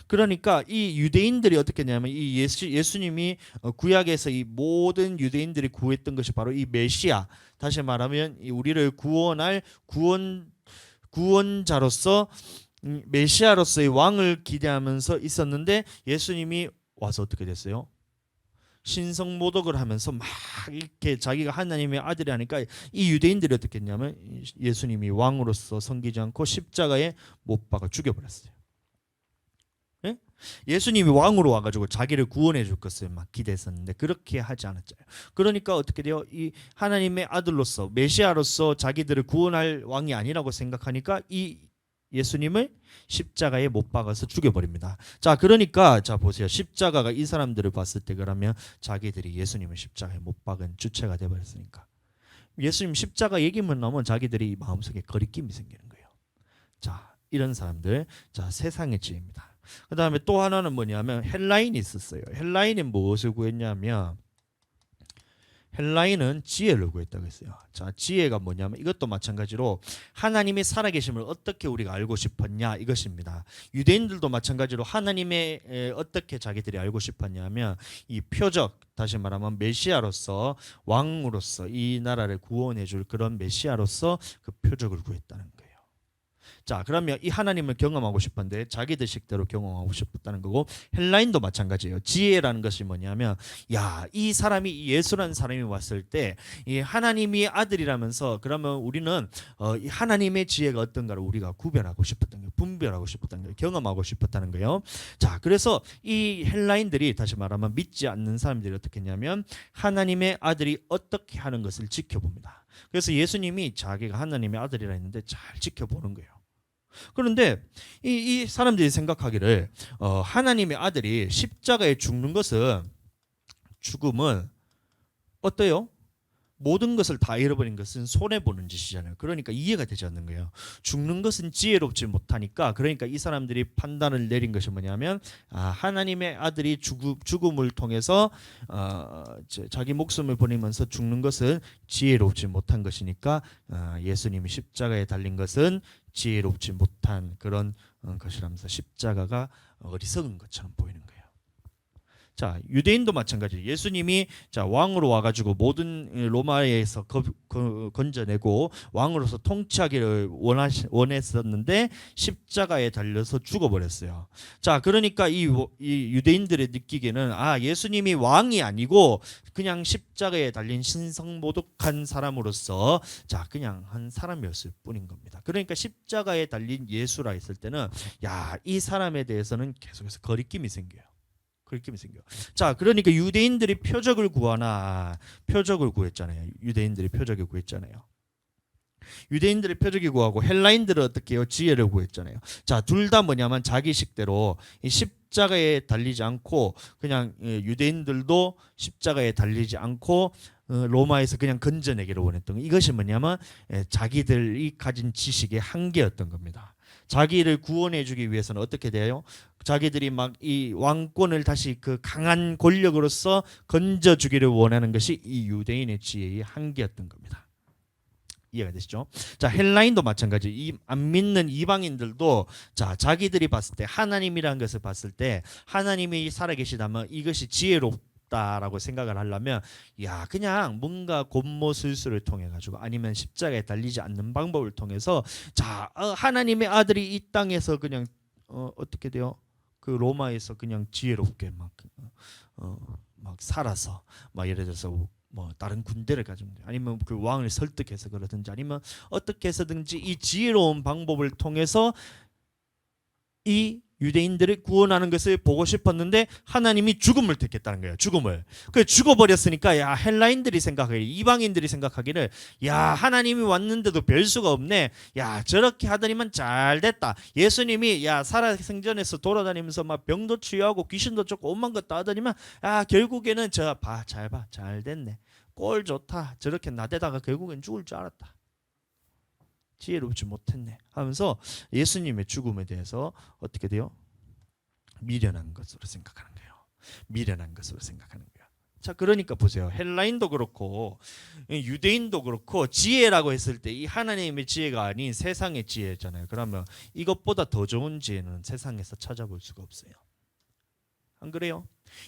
그러니까 이 유대인들이 어떻게 했냐면 이 예수님이 구약에서 이 모든 유대인들이 구했던 것이 바로 이 메시아, 다시 말하면 이 우리를 구원할 구원자로서 메시아로서의 왕을 기대하면서 있었는데 예수님이 와서 어떻게 됐어요? 신성모독을 하면서 막 이렇게 자기가 하나님의 아들이 하니까 이 유대인들이 어떻게 했냐면 예수님이 왕으로서 섬기지 않고 십자가에 못 박아 죽여버렸어요. 예? 예수님이 왕으로 와가지고 자기를 구원해 줄 것을 막 기대했었는데 그렇게 하지 않았잖아요. 그러니까 어떻게 돼요? 이 하나님의 아들로서 메시아로서 자기들을 구원할 왕이 아니라고 생각하니까 이 예수님을 십자가에 못 박아서 죽여버립니다. 자, 그러니까 자 보세요. 십자가가 이 사람들을 봤을 때 그러면 자기들이 예수님을 십자가에 못 박은 주체가 되어버렸으니까 예수님 십자가 얘기만 나오면 자기들이 마음속에 거리낌이 생기는 거예요. 자, 이런 사람들, 자 세상의 지혜입니다. 그 다음에 또 하나는 뭐냐면 헬라인이 있었어요. 헬라인은 무엇을 구했냐면 헬라인은 지혜를 구했다고 했어요. 자, 지혜가 뭐냐면 이것도 마찬가지로 하나님의 살아계심을 어떻게 우리가 알고 싶었냐 이것입니다. 유대인들도 마찬가지로 하나님의 어떻게 자기들이 알고 싶었냐면 이 표적, 다시 말하면 메시아로서 왕으로서 이 나라를 구원해 줄 그런 메시아로서 그 표적을 구했다는 거예요. 자, 그러면 이 하나님을 경험하고 싶은데 자기들 식대로 경험하고 싶었다는 거고 헬라인도 마찬가지예요. 지혜라는 것이 뭐냐면 이 사람이 예수라는 사람이 왔을 때 이 하나님이 아들이라면서 그러면 우리는 이 하나님의 지혜가 어떤가를 우리가 구별하고 싶었던 거예요. 분별하고 싶었던 거예요. 경험하고 싶었다는 거예요. 자, 그래서 이 헬라인들이 다시 말하면 믿지 않는 사람들이 어떻게 했냐면 하나님의 아들이 어떻게 하는 것을 지켜봅니다. 그래서 예수님이 자기가 하나님의 아들이라 했는데 잘 지켜보는 거예요. 그런데 이 사람들이 생각하기를 하나님의 아들이 십자가에 죽음은 어때요? 모든 것을 다 잃어버린 것은 손해보는 짓이잖아요. 그러니까 이해가 되지 않는 거예요. 죽는 것은 지혜롭지 못하니까 그러니까 이 사람들이 판단을 내린 것이 뭐냐면 하나님의 아들이 죽음을 통해서 자기 목숨을 버리면서 죽는 것은 지혜롭지 못한 것이니까 예수님이 십자가에 달린 것은 지혜롭지 못한 그런 것이라면서 십자가가 어리석은 것처럼 보이는 거예요. 자, 유대인도 마찬가지. 예수님이 왕으로 와가지고 모든 로마에서 건져내고 왕으로서 통치하기를 원했었는데 십자가에 달려서 죽어버렸어요. 자, 그러니까 이 유대인들의 느끼기에는 예수님이 왕이 아니고 그냥 십자가에 달린 신성모독한 사람으로서 그냥 한 사람이었을 뿐인 겁니다. 그러니까 십자가에 달린 예수라 했을 때는 이 사람에 대해서는 계속해서 거리낌이 생겨요. 자, 그러니까 유대인들이 표적을 구했잖아요. 유대인들이 표적을 구했잖아요. 유대인들이 표적을 구하고 헬라인들은 어떻게 해요? 지혜를 구했잖아요. 자, 둘 다 뭐냐면 자기 식대로 이 십자가에 달리지 않고 그냥 유대인들도 십자가에 달리지 않고 로마에서 그냥 건져내기를 원했던 거. 이것이 뭐냐면 자기들이 가진 지식의 한계였던 겁니다. 자기를 구원해 주기 위해서는 어떻게 돼요? 자기들이 막 이 왕권을 다시 그 강한 권력으로서 건져 주기를 원하는 것이 이 유대인의 지혜의 한계였던 겁니다. 이해가 되시죠? 자, 헬라인도 마찬가지. 안 믿는 이방인들도 자기들이 봤을 때 하나님이라는 것을 봤을 때 하나님이 살아계시다면 이것이 지혜롭고 있다라고 생각을 하려면 야 그냥 뭔가 곤모술수를 통해 가지고 아니면 십자가에 달리지 않는 방법을 통해서 자 하나님의 아들이 이 땅에서 그냥 어떻게 돼요? 그 로마에서 그냥 지혜롭게 막 살아서 막 예를 들어서 뭐 다른 군대를 가지면 돼. 아니면 그 왕을 설득해서 그러든지 아니면 어떻게 해서든지 이 지혜로운 방법을 통해서 이 유대인들을 구원하는 것을 보고 싶었는데 하나님이 죽음을 택했다는 거예요. 죽음을. 그 죽어버렸으니까 야 헬라인들이 생각하기를 이방인들이 생각하기를 야 하나님이 왔는데도 별 수가 없네. 야 저렇게 하더니만 잘 됐다. 예수님이 야 살아생전에서 돌아다니면서 막 병도 치유하고 귀신도 쫓고 온만 것도 하더니만 야 결국에는 저 봐 잘 봐 잘 됐네. 꼴 좋다. 저렇게 나대다가 결국엔 죽을 줄 알았다. 지혜롭지 못했네 하면서 예수님의 죽음에 대해서 어떻게 돼요? 미련한 것으로 생각하는 거예요. 미련한 것으로 생각하는 거예요. 자 그러니까 보세요. 헬라인도 그렇고 유대인도 그렇고 지혜라고 했을 때 이 하나님의 지혜가 아닌 세상의 지혜잖아요. 그러면 이것보다 더 좋은 지혜는 세상에서 찾아볼 수가 없어요. 안 그래요?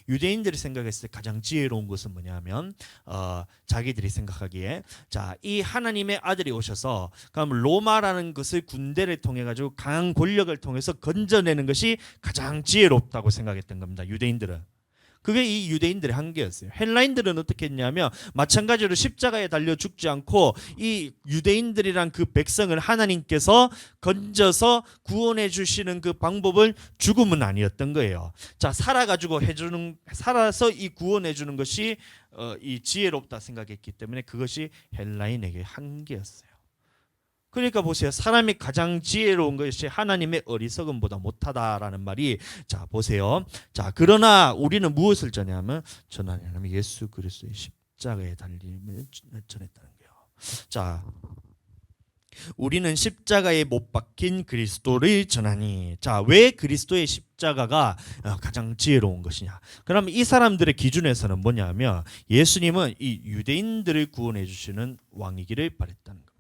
유대인들이 생각했을 때 가장 지혜로운 것은 뭐냐면 자기들이 생각하기에 자 이 하나님의 아들이 오셔서 그럼 로마라는 것을 군대를 통해 가지고 강한 권력을 통해서 건져내는 것이 가장 지혜롭다고 생각했던 겁니다. 유대인들은. 그게 이 유대인들의 한계였어요. 헬라인들은 어떻게 했냐면 마찬가지로 십자가에 달려 죽지 않고 이 유대인들이란 그 백성을 하나님께서 건져서 구원해 주시는 그 방법은 죽음은 아니었던 거예요. 자, 살아서 이 구원해 주는 것이 이 지혜롭다 생각했기 때문에 그것이 헬라인에게 한계였어요. 그러니까 보세요. 사람이 가장 지혜로운 것이 하나님의 어리석음보다 못하다라는 말이 자 보세요. 자 그러나 우리는 무엇을 전하냐면 전하냐면 예수 그리스도의 십자가의 달림을 전했다는 거예요. 자 우리는 십자가에 못 박힌 그리스도를 전하니 자 왜 그리스도의 십자가가 가장 지혜로운 것이냐. 그러면 이 사람들의 기준에서는 뭐냐면 예수님은 이 유대인들을 구원해 주시는 왕이기를 바랬다는 거예요.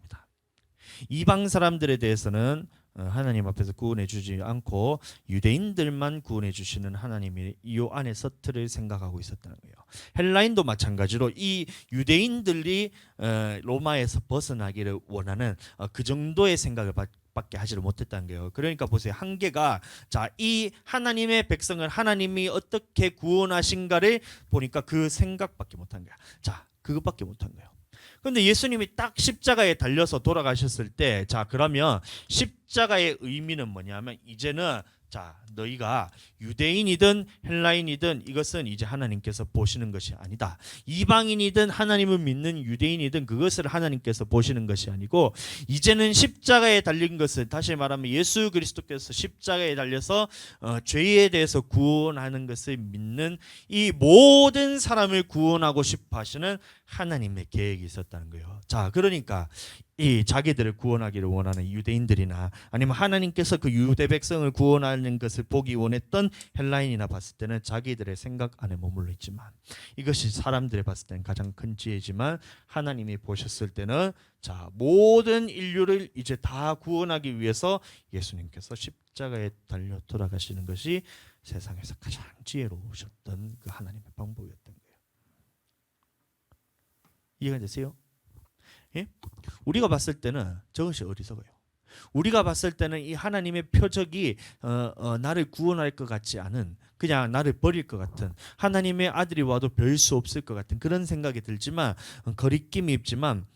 이방 사람들에 대해서는 하나님 앞에서 구원해 주지 않고 유대인들만 구원해 주시는 하나님이 이 안에서 틀을 생각하고 있었다는 거예요. 헬라인도 마찬가지로 이 유대인들이 로마에서 벗어나기를 원하는 그 정도의 생각을 밖에 하지를 못했다는 거예요. 그러니까 보세요. 한계가 자, 이 하나님의 백성을 하나님이 어떻게 구원하신가를 보니까 그 생각밖에 못한 거야. 자, 그것밖에 못한 거예요. 근데 예수님이 딱 십자가에 달려서 돌아가셨을 때, 자, 그러면 십자가의 의미는 뭐냐면 이제는 자, 너희가 유대인이든 헬라인이든 이것은 이제 하나님께서 보시는 것이 아니다. 이방인이든 하나님을 믿는 유대인이든 그것을 하나님께서 보시는 것이 아니고 이제는 십자가에 달린 것을 다시 말하면 예수 그리스도께서 십자가에 달려서 죄에 대해서 구원하는 것을 믿는 이 모든 사람을 구원하고 싶어 하시는 하나님의 계획이 있었다는 거예요. 자, 그러니까 이 자기들을 구원하기를 원하는 유대인들이나 아니면 하나님께서 그 유대 백성을 구원하는 것을 보기 원했던 헬라인이나 봤을 때는 자기들의 생각 안에 머물러 있지만 이것이 사람들이 봤을 때는 가장 큰 지혜지만 하나님이 보셨을 때는 자 모든 인류를 이제 다 구원하기 위해서 예수님께서 십자가에 달려 돌아가시는 것이 세상에서 가장 지혜로우셨던 그 하나님의 방법이었던 거예요. 이해가 되세요? 예? 우리가 봤을 때는 저것이 어리석어요. 우리가 봤을 때는 이 하나님의 표적이 나를 구원할 것 같지 않은 그냥 나를 버릴 것 같은 하나님의 아들이 와도 별 수 없을 것 같은 그런 생각이 들지만 거리낌이 있지만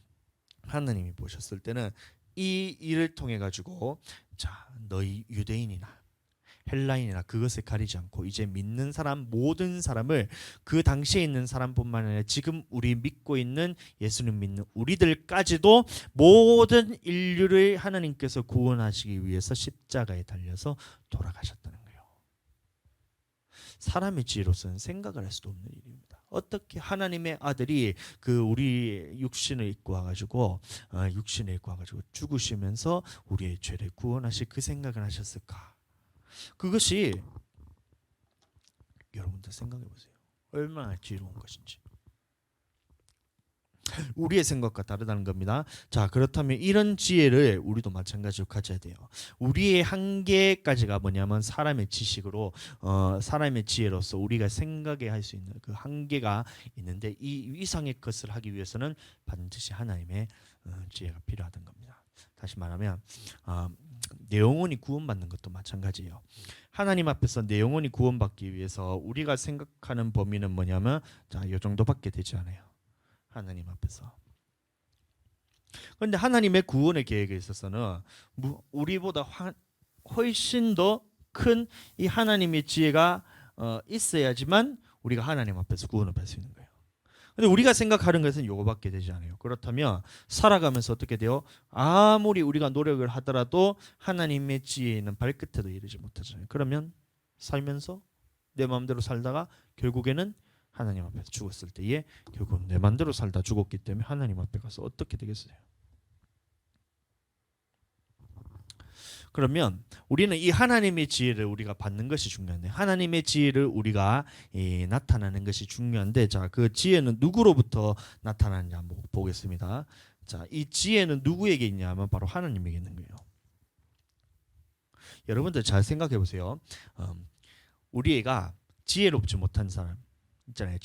하나님이 보셨을 때는 이 일을 통해 가지고 자 너희 유대인이나 헬라인이나 그것을 가리지 않고 이제 믿는 사람 모든 사람을 그 당시에 있는 사람뿐만 아니라 지금 우리 믿고 있는 예수님 믿는 우리들까지도 모든 인류를 하나님께서 구원하시기 위해서 십자가에 달려서 돌아가셨다는 거예요. 사람의 지혜로서는 생각을 할 수도 없는 일입니다. 어떻게 하나님의 아들이 그 우리 육신을 입고 와가지고 죽으시면서 우리의 죄를 구원하실 그 생각을 하셨을까? 그것이 여러분들 생각해 보세요. 얼마나 지혜로운 것인지. 우리의 생각과 다르다는 겁니다. 자, 그렇다면 이런 지혜를 우리도 마찬가지로 가져야 돼요. 우리의 한계까지가 뭐냐면 사람의 지식으로 사람의 지혜로서 우리가 생각해 할 수 있는 그 한계가 있는데 이 이상의 것을 하기 위해서는 반드시 하나님의 지혜가 필요하다는 겁니다. 다시 말하면 내 영혼이 구원받는 것도 마찬가지예요. 하나님 앞에서 내 영혼이 구원받기 위해서 우리가 생각하는 범위는 뭐냐면 자, 이 정도밖에 되지 않아요. 하나님 앞에서. 그런데 하나님의 구원의 계획에 있어서는 우리보다 훨씬 더 큰 이 하나님의 지혜가 있어야지만 우리가 하나님 앞에서 구원을 받을 수 있는 거예요. 근데 우리가 생각하는 것은 요거밖에 되지 않아요. 그렇다면 살아가면서 어떻게 돼요? 아무리 우리가 노력을 하더라도 하나님의 지혜는 발끝에도 이르지 못하잖아요. 그러면 살면서 내 마음대로 살다가 결국에는 하나님 앞에서 죽었을 때에 결국 내 마음대로 살다 죽었기 때문에 하나님 앞에 가서 어떻게 되겠어요? 그러면 우리는 이 하나님의 지혜를 우리가 받는 것이 중요한데 하나님의 지혜를 우리가 나타나는 것이 중요한데 자, 그 지혜는 누구로부터 나타나는지 한번 보겠습니다. 자, 이 지혜는 누구에게 있냐면 바로 하나님에게 있는 거예요. 여러분들 잘 생각해 보세요. 우리 애가 지혜롭지 못한 사람 있잖아요.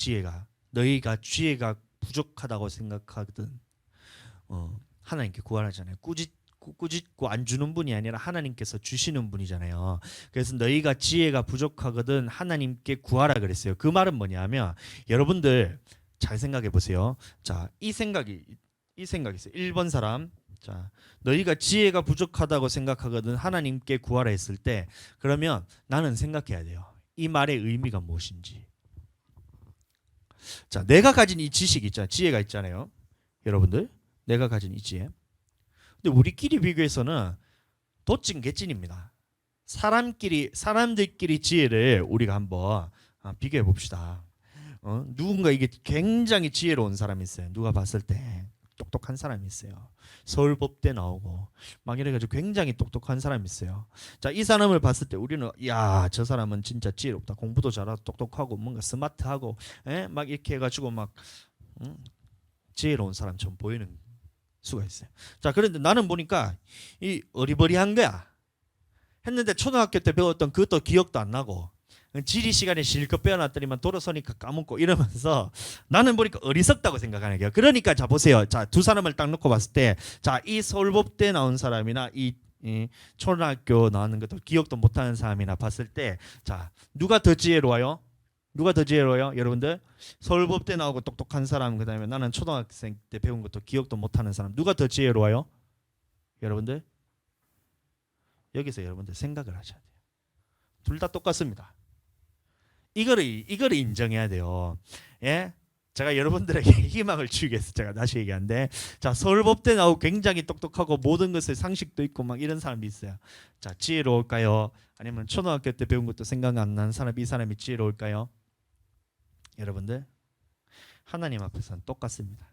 너희가 지혜가 부족하다고 생각하거든 하나님께 구하잖아요. 꾸짖고 안 주는 분이 아니라 하나님께서 주시는 분이잖아요. 그래서 너희가 지혜가 부족하거든 하나님께 구하라 그랬어요. 그 말은 뭐냐면 여러분들 잘 생각해 보세요. 자, 이 생각이 있어요. 1번 사람. 자, 너희가 지혜가 부족하다고 생각하거든 하나님께 구하라 했을 때 그러면 나는 생각해야 돼요. 이 말의 의미가 무엇인지. 자, 내가 가진 이 지식이 있잖아요. 지혜가 있잖아요. 여러분들 내가 가진 이 지혜. 근데 우리끼리 비교해서는 도찐 개찐입니다. 사람들끼리 지혜를 우리가 한번 비교해 봅시다. 누군가 이게 굉장히 지혜로운 사람이 있어요. 누가 봤을 때 똑똑한 사람이 있어요. 서울법대 나오고 막 이래가지고 굉장히 똑똑한 사람이 있어요. 자, 이 사람을 봤을 때 우리는 야, 저 사람은 진짜 지혜롭다. 공부도 잘하고 똑똑하고 뭔가 스마트하고 막 이렇게 해가지고 막 지혜로운 사람처럼 보이는 수가 있어요. 자, 그런데 나는 보니까 이 어리버리한 거야. 했는데 초등학교 때 배웠던 그것도 기억도 안 나고 지리 시간에 실컷 배워놨더니만 돌아서니까 까먹고 이러면서 나는 보니까 어리석다고 생각하는 거예요. 그러니까 자 보세요. 자, 두 사람을 딱 놓고 봤을 때 자, 이 서울법대 나온 사람이나 이 초등학교 나왔는 것도 기억도 못하는 사람이나 봤을 때 자, 누가 더 지혜로워요? 누가 더 지혜로워요? 여러분들 서울법대 나오고 똑똑한 사람 그다음에 나는 초등학생 때 배운 것도 기억도 못하는 사람 누가 더 지혜로워요? 여러분들 여기서 여러분들 생각을 하셔야 돼요. 둘 다 똑같습니다. 이거를 인정해야 돼요. 예? 제가 여러분들에게 희망을 주기 위해서 제가 다시 얘기하는데 자, 서울법대 나오고 굉장히 똑똑하고 모든 것에 상식도 있고 막 이런 사람이 있어요. 자, 지혜로울까요? 아니면 초등학교 때 배운 것도 생각 안 나는 사람 이 사람이 지혜로울까요? 여러분들 하나님 앞에서는 똑같습니다.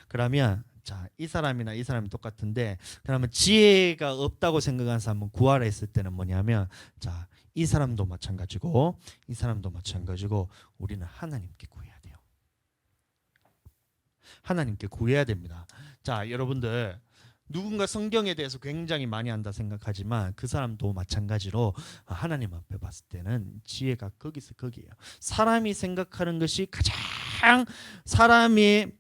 그러면 자, 이 사람이나 이 사람이 똑같은데 그러면 지혜가 없다고 생각하는 사람은 구하라 했을 때는 뭐냐면 자, 이 사람도 마찬가지고 우리는 하나님께 구해야 돼요. 하나님께 구해야 됩니다. 자, 여러분들 누군가 성경에 대해서 굉장히 많이 안다 생각하지만 그 사람도 마찬가지로 하나님 앞에 봤을 때는 지혜가 거기서 거기에요. 사람이 생각하는 것이 가장 사람이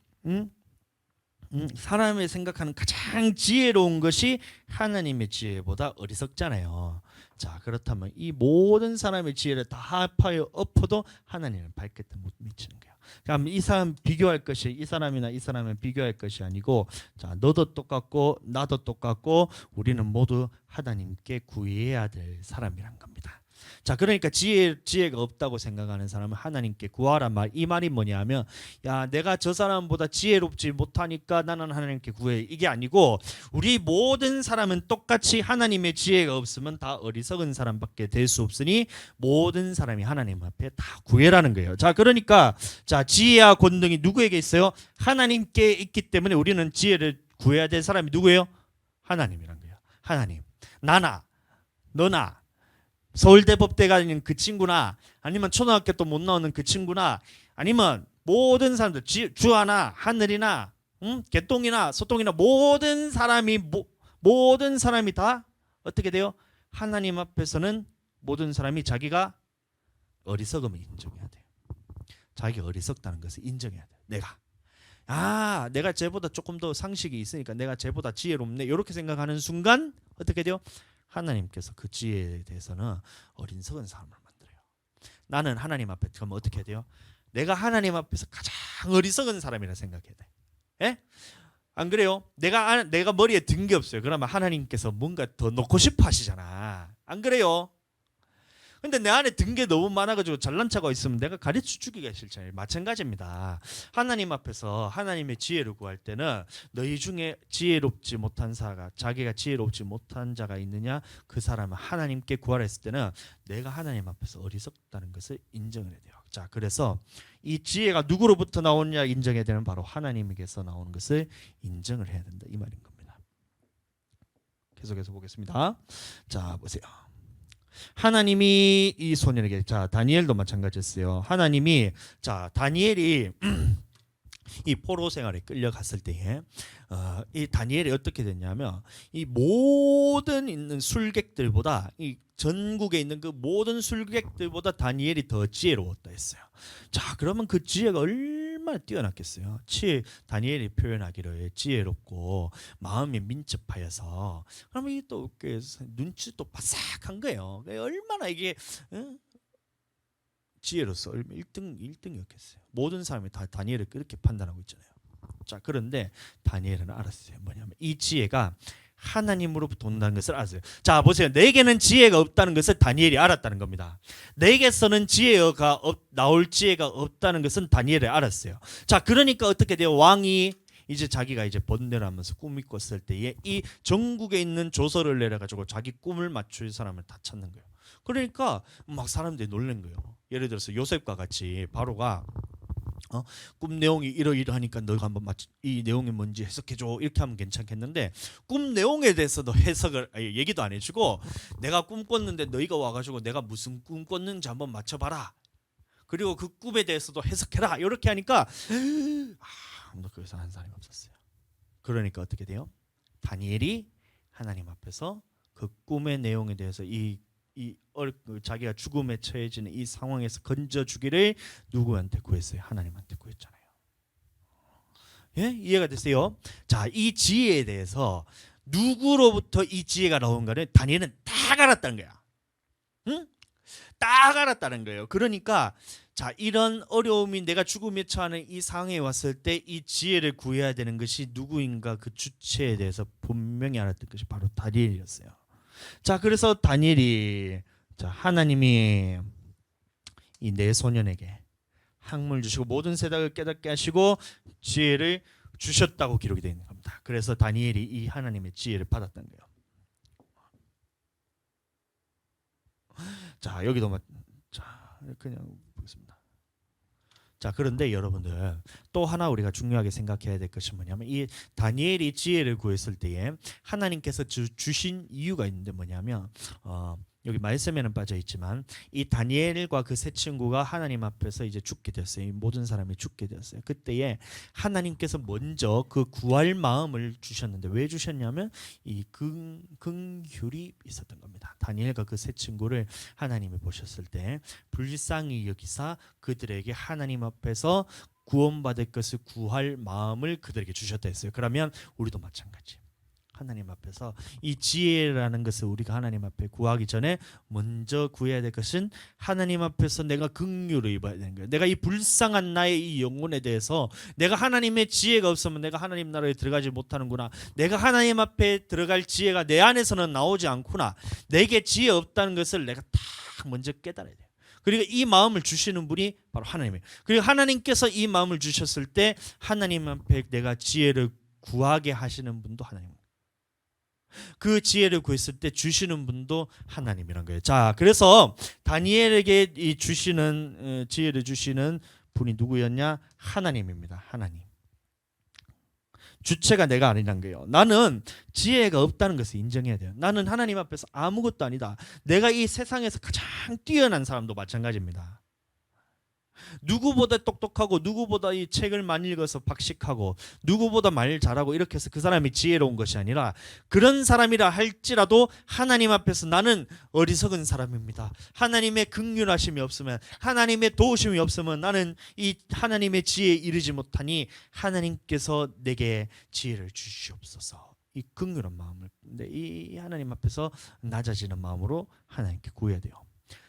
생각하는 가장 지혜로운 것이 하나님의 지혜보다 어리석잖아요. 자, 그렇다면 이 모든 사람의 지혜를 다 합하여 엎어도 하나님은 발끝에 못 미치는 거예요. 그럼 이 사람 비교할 것이 이 사람이나 이 사람을 비교할 것이 아니고 자, 너도 똑같고 나도 똑같고 우리는 모두 하나님께 구해야 될 사람이란 겁니다. 자, 그러니까 지혜가 없다고 생각하는 사람은 하나님께 구하란 말. 이 말이 뭐냐면 야, 내가 저 사람보다 지혜롭지 못하니까 나는 하나님께 구해. 이게 아니고 우리 모든 사람은 똑같이 하나님의 지혜가 없으면 다 어리석은 사람밖에 될 수 없으니 모든 사람이 하나님 앞에 다 구해라는 거예요. 자, 그러니까 자, 지혜와 권능이 누구에게 있어요? 하나님께 있기 때문에 우리는 지혜를 구해야 될 사람이 누구예요? 하나님이란 거예요. 하나님. 나나 너나 서울대 법대 가는 그 친구나 아니면 초등학교 또 못 나오는 그 친구나 아니면 모든 사람들, 주 하나, 하늘이나 개똥이나 소똥이나 모든 사람이 다 어떻게 돼요? 하나님 앞에서는 모든 사람이 자기가 어리석음을 인정해야 돼요. 자기가 어리석다는 것을 인정해야 돼요. 내가 쟤보다 조금 더 상식이 있으니까 내가 쟤보다 지혜롭네 이렇게 생각하는 순간 어떻게 돼요? 하나님께서 그 지혜에 대해서는 어리석은 사람을 만들어요. 나는 하나님 앞에 그러면 어떻게 돼요? 내가 하나님 앞에서 가장 어리석은 사람이라 생각해야 돼. 예? 안 그래요? 내가 머리에 든 게 없어요. 그러면 하나님께서 뭔가 더 넣고 싶어 하시잖아. 안 그래요? 근데 내 안에 든 게 너무 많아가지고 잘난 척하고 있으면 내가 가르쳐 주기가 싫잖아요. 마찬가지입니다. 하나님 앞에서 하나님의 지혜를 구할 때는 너희 중에 지혜롭지 못한 자가 자기가 지혜롭지 못한 자가 있느냐 그 사람은 하나님께 구하라 했을 때는 내가 하나님 앞에서 어리석다는 것을 인정을 해야 돼요. 자, 그래서 이 지혜가 누구로부터 나오느냐 인정해야 되는 바로 하나님에게서 나오는 것을 인정을 해야 된다 이 말인 겁니다. 계속해서 보겠습니다. 자, 보세요. 하나님이 이 소년에게 다니엘도 마찬가지였어요. 하나님이 다니엘이 이 포로 생활에 끌려갔을 때에 이 다니엘이 어떻게 됐냐면 이 모든 있는 술객들보다 이 전국에 있는 그 모든 술객들보다 다니엘이 더 지혜로웠다 했어요. 자, 그러면 그 지혜가 얼마나 뛰어났겠어요. 다니엘이 표현하기를 지혜롭고 마음이 민첩하여서 그러면 이게 또 눈치 또 바삭한 거예요. 얼마나 이게 지혜로서 1등이었겠어요. 모든 사람이 다 다니엘을 그렇게 판단하고 있잖아요. 자, 그런데 다니엘은 알았어요. 뭐냐면 이 지혜가 하나님으로부터 온다는 것을 알았어요. 자, 보세요. 내게는 지혜가 없다는 것을 다니엘이 알았다는 겁니다. 내게서는 나올 지혜가 없다는 것은 다니엘이 알았어요. 자, 그러니까 어떻게 돼요? 왕이 이제 자기가 이제 번뇌를 하면서 꿈을 꿨을 때에 이 전국에 있는 조서를 내려가지고 자기 꿈을 맞출 사람을 다 찾는 거예요. 그러니까 막 사람들이 놀란 거예요. 예를 들어서 요셉과 같이 바로가 꿈 내용이 이러이러하니까 너가 한번 이 내용이 뭔지 해석해줘 이렇게 하면 괜찮겠는데 꿈 내용에 대해서도 얘기도 안 해주고 내가 꿈 꿨는데 너희가 와가지고 내가 무슨 꿈 꿨는지 한번 맞춰봐라. 그리고 그 꿈에 대해서도 해석해라. 이렇게 하니까 아무도 그래서 한 사람이 없었어요. 그러니까 어떻게 돼요? 다니엘이 하나님 앞에서 그 꿈의 내용에 대해서 자기가 죽음에 처해지는 이 상황에서 건져주기를 누구한테 구했어요? 하나님한테 구했잖아요. 예? 이해가 되세요? 자, 이 지혜에 대해서 누구로부터 이 지혜가 나온가를 다니엘은 딱 알았다는 거야. 응? 딱 알았다는 거예요. 그러니까 자, 이런 어려움이 내가 죽음에 처하는 이 상황에 왔을 때 이 지혜를 구해야 되는 것이 누구인가 그 주체에 대해서 분명히 알았던 것이 바로 다니엘이었어요. 자, 그래서 다니엘이 하나님이 이 네 소년에게 학문을 주시고 모든 세상을 깨닫게 하시고 지혜를 주셨다고 기록이 되어 있는 겁니다. 그래서 다니엘이 이 하나님의 지혜를 받았던 거예요. 자, 여기도 그냥 보겠습니다. 자, 그런데 여러분들 또 하나 우리가 중요하게 생각해야 될 것이 뭐냐면 이 다니엘이 지혜를 구했을 때에 하나님께서 주신 이유가 있는데 뭐냐면 여기 말씀에는 빠져 있지만 이 다니엘과 그 세 친구가 하나님 앞에서 이제 죽게 되었어요. 이 모든 사람이 죽게 되었어요. 그때에 하나님께서 먼저 그 구할 마음을 주셨는데 왜 주셨냐면 이 긍휼이 있었던 겁니다. 다니엘과 그 세 친구를 하나님이 보셨을 때 불쌍히 여기사 그들에게 하나님 앞에서 구원받을 것을 구할 마음을 그들에게 주셨다 했어요. 그러면 우리도 마찬가지. 하나님 앞에서 이 지혜라는 것을 우리가 하나님 앞에 구하기 전에 먼저 구해야 될 것은 하나님 앞에서 내가 긍휼을 입어야 되는 거예요. 내가 이 불쌍한 나의 이 영혼에 대해서 내가 하나님의 지혜가 없으면 내가 하나님 나라에 들어가지 못하는구나. 내가 하나님 앞에 들어갈 지혜가 내 안에서는 나오지 않구나. 내게 지혜 없다는 것을 내가 딱 먼저 깨달아야 돼요. 그리고 이 마음을 주시는 분이 바로 하나님이에요. 그리고 하나님께서 이 마음을 주셨을 때 하나님 앞에 내가 지혜를 구하게 하시는 분도 하나님입니다. 그 지혜를 구했을 때 주시는 분도 하나님이란 거예요. 자, 그래서 다니엘에게 이 지혜를 주시는 분이 누구였냐? 하나님입니다. 하나님. 주체가 내가 아니란 거예요. 나는 지혜가 없다는 것을 인정해야 돼요. 나는 하나님 앞에서 아무것도 아니다. 내가 이 세상에서 가장 뛰어난 사람도 마찬가지입니다. 누구보다 똑똑하고 누구보다 이 책을 많이 읽어서 박식하고 누구보다 말 잘하고 이렇게 해서 그 사람이 지혜로운 것이 아니라 그런 사람이라 할지라도 하나님 앞에서 나는 어리석은 사람입니다. 하나님의 긍휼하심이 없으면 하나님의 도우심이 없으면 나는 이 하나님의 지혜에 이르지 못하니 하나님께서 내게 지혜를 주시옵소서. 이 긍휼한 마음을 근데 이 하나님 앞에서 낮아지는 마음으로 하나님께 구해야 돼요.